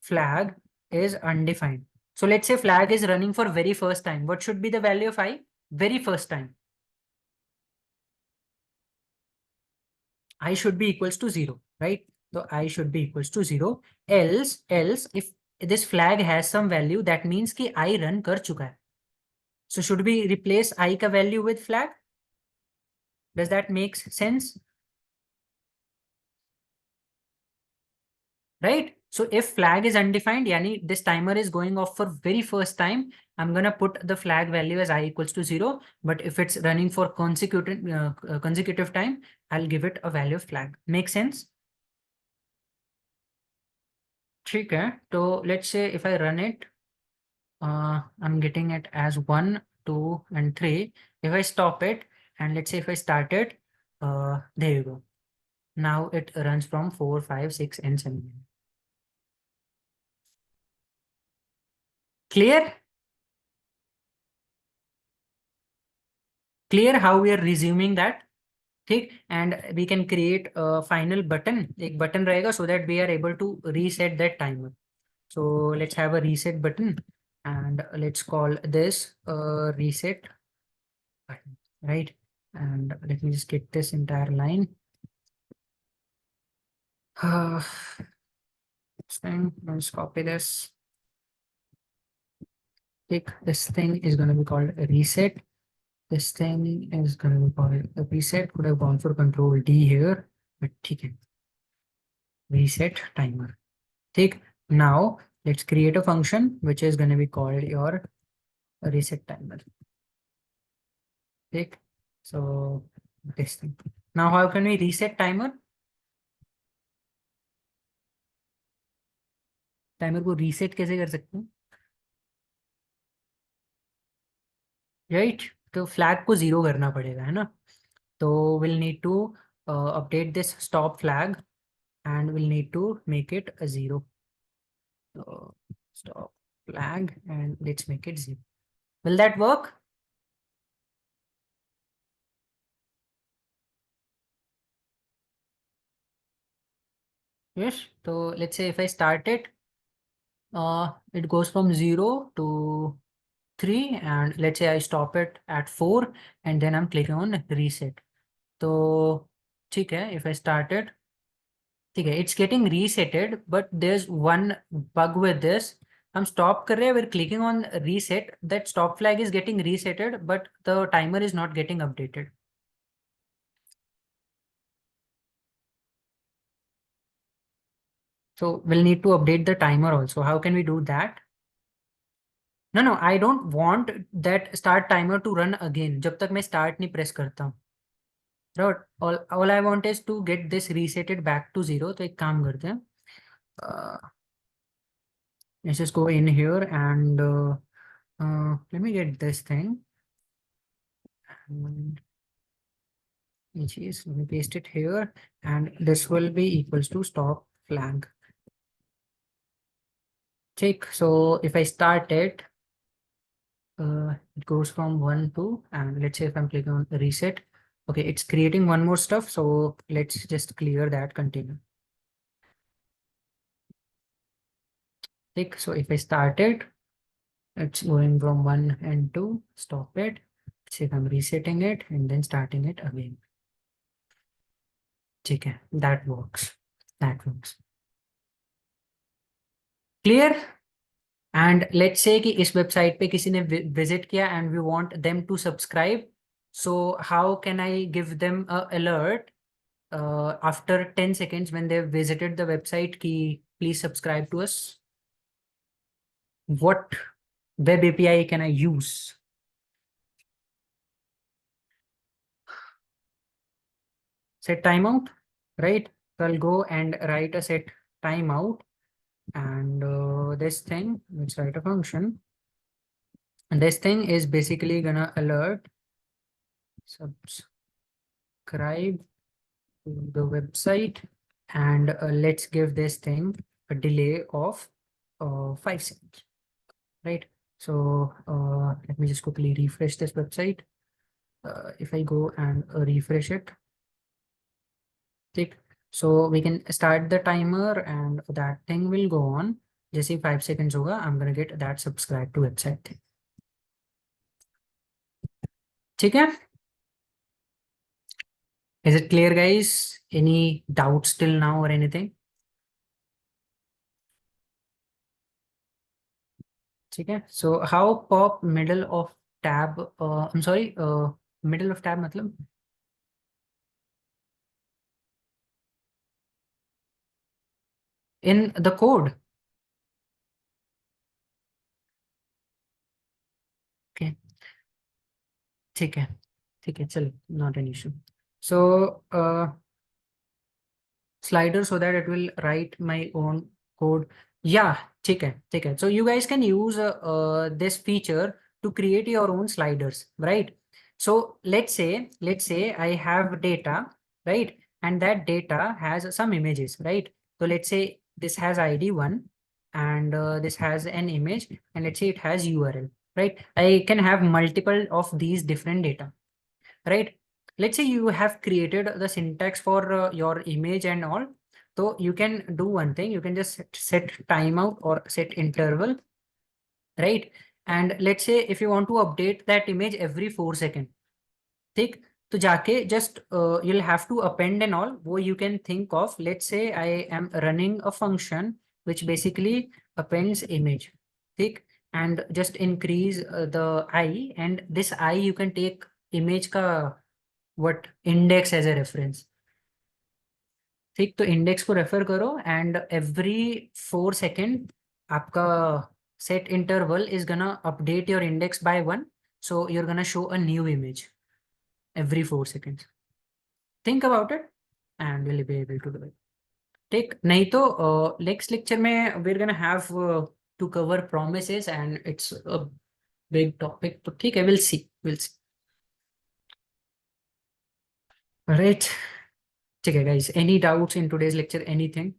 flag is undefined. So let's say flag is running for very first time. What should be the value of I? Very first time. I should be equals to 0, right? So I should be equals to 0. Else if this flag has some value, that means कि I run कर चुका है. So should we replace I का value with flag? Does that make sense? Right? So if flag is undefined, yani this timer is going off for very first time, I'm gonna put the flag value as I equals to 0. But if it's running for consecutive time, I'll give it a value of flag. Make sense? ठीक है. So let's say if I run it, I'm getting it as 1, 2, and 3. If I stop it, and let's say if I start it, there you go. Now it runs from 4, 5, 6, and 7. Clear? Clear how we are resuming that? ठीक. And we can create a final button. एक button रहेगा so that we are able to reset that timer. So let's have a reset button and let's call this reset button, right? And let me just get this entire line. This thing, let's copy this. Take this thing is going to be called a reset. This thing is going to be called a reset. Could have gone for control D here, but okay. Reset timer. Take. Now let's create a function which is going to be called your reset timer. Take. So this thing. Now how can we reset timer? Timer को reset कैसे कर सकते हैं? Right, तो flag को 0 करना पड़ेगा, है ना? तो we'll need to update this stop flag and we'll need to make it a 0. So stop flag and let's make it 0. Will that work? Yes. So let's say if I start it, it goes from 0 to 3, and let's say I stop it at 4 and then I'm clicking on reset. So ठीक है, if I start it, ठीक है, it's getting resetted, but there's one bug with this. हम stop कर रहे हैं, we're clicking on reset, that stop flag is getting resetted, but the timer is not getting updated. So we'll need to update the timer also. How can we do that? No, I don't want that start timer to run again जब तक मैं start नहीं press करता हूँ. Right? All I want is to get this resetted back to 0. तो एक काम करते हैं. Let's just go in here and let me get this thing. And which is, let me paste it here, and this will be equals to stop flag. Check. So if I start it, it goes from 1 to, and let's say if I'm clicking on reset, okay, it's creating one more stuff. So let's just clear that container. Check. So if I start it, it's going from 1 and 2, stop it. Let's see if I'm resetting it and then starting it again. Okay, that works. That works. Clear? And let's say कि इस website पे किसी ने visit किया and we want them to subscribe. So how can I give them a alert after 10 seconds when they've visited the website कि please subscribe to us? What web API can I use? Set timeout, right? So I'll go and write a set timeout, and this thing, let's write a function. And this thing is basically gonna alert subscribe to the website, and let's give this thing a delay of 5 seconds, right? So let me just quickly refresh this website. If I go and refresh it, tick. So we can start the timer and that thing will go on. जैसे 5 seconds होगा, I'm gonna get that subscribe to website thing. ठीक है? Is it clear, guys? Any doubts till now or anything? ठीक है? So how pop middle of tab? I'm sorry. Middle of tab मतलब in the code. Okay. ठीक है. ठीक है. चलो. Not an issue. So slider so that it will write my own code. Yeah, ठीक है. So you guys can use this feature to create your own sliders, right? So let's say I have data, right? And that data has some images, right? So let's say this has ID 1 and this has an image and let's say it has URL, right? I can have multiple of these different data, right? Let's say you have created the syntax for your image and all. So you can do one thing, you can just set timeout or set interval, right? And let's say if you want to update that image every 4 seconds, ठीक? तो जाके just you'll have to append and all. वो you can think of, let's say I am running a function which basically appends image, ठीक? And just increase the I, and this I you can take image का what index as a reference, ठीक? तो index को refer करो and every 4 second आपका set interval is gonna update your index by 1, so you're gonna show a new image every 4 seconds. Think about it and you'll be able to do it. ठीक? नहीं तो next lecture में we're gonna have to cover promises and it's a big topic. तो ठीक है, we'll see. All right. ठीक है guys, any doubts in today's lecture, anything?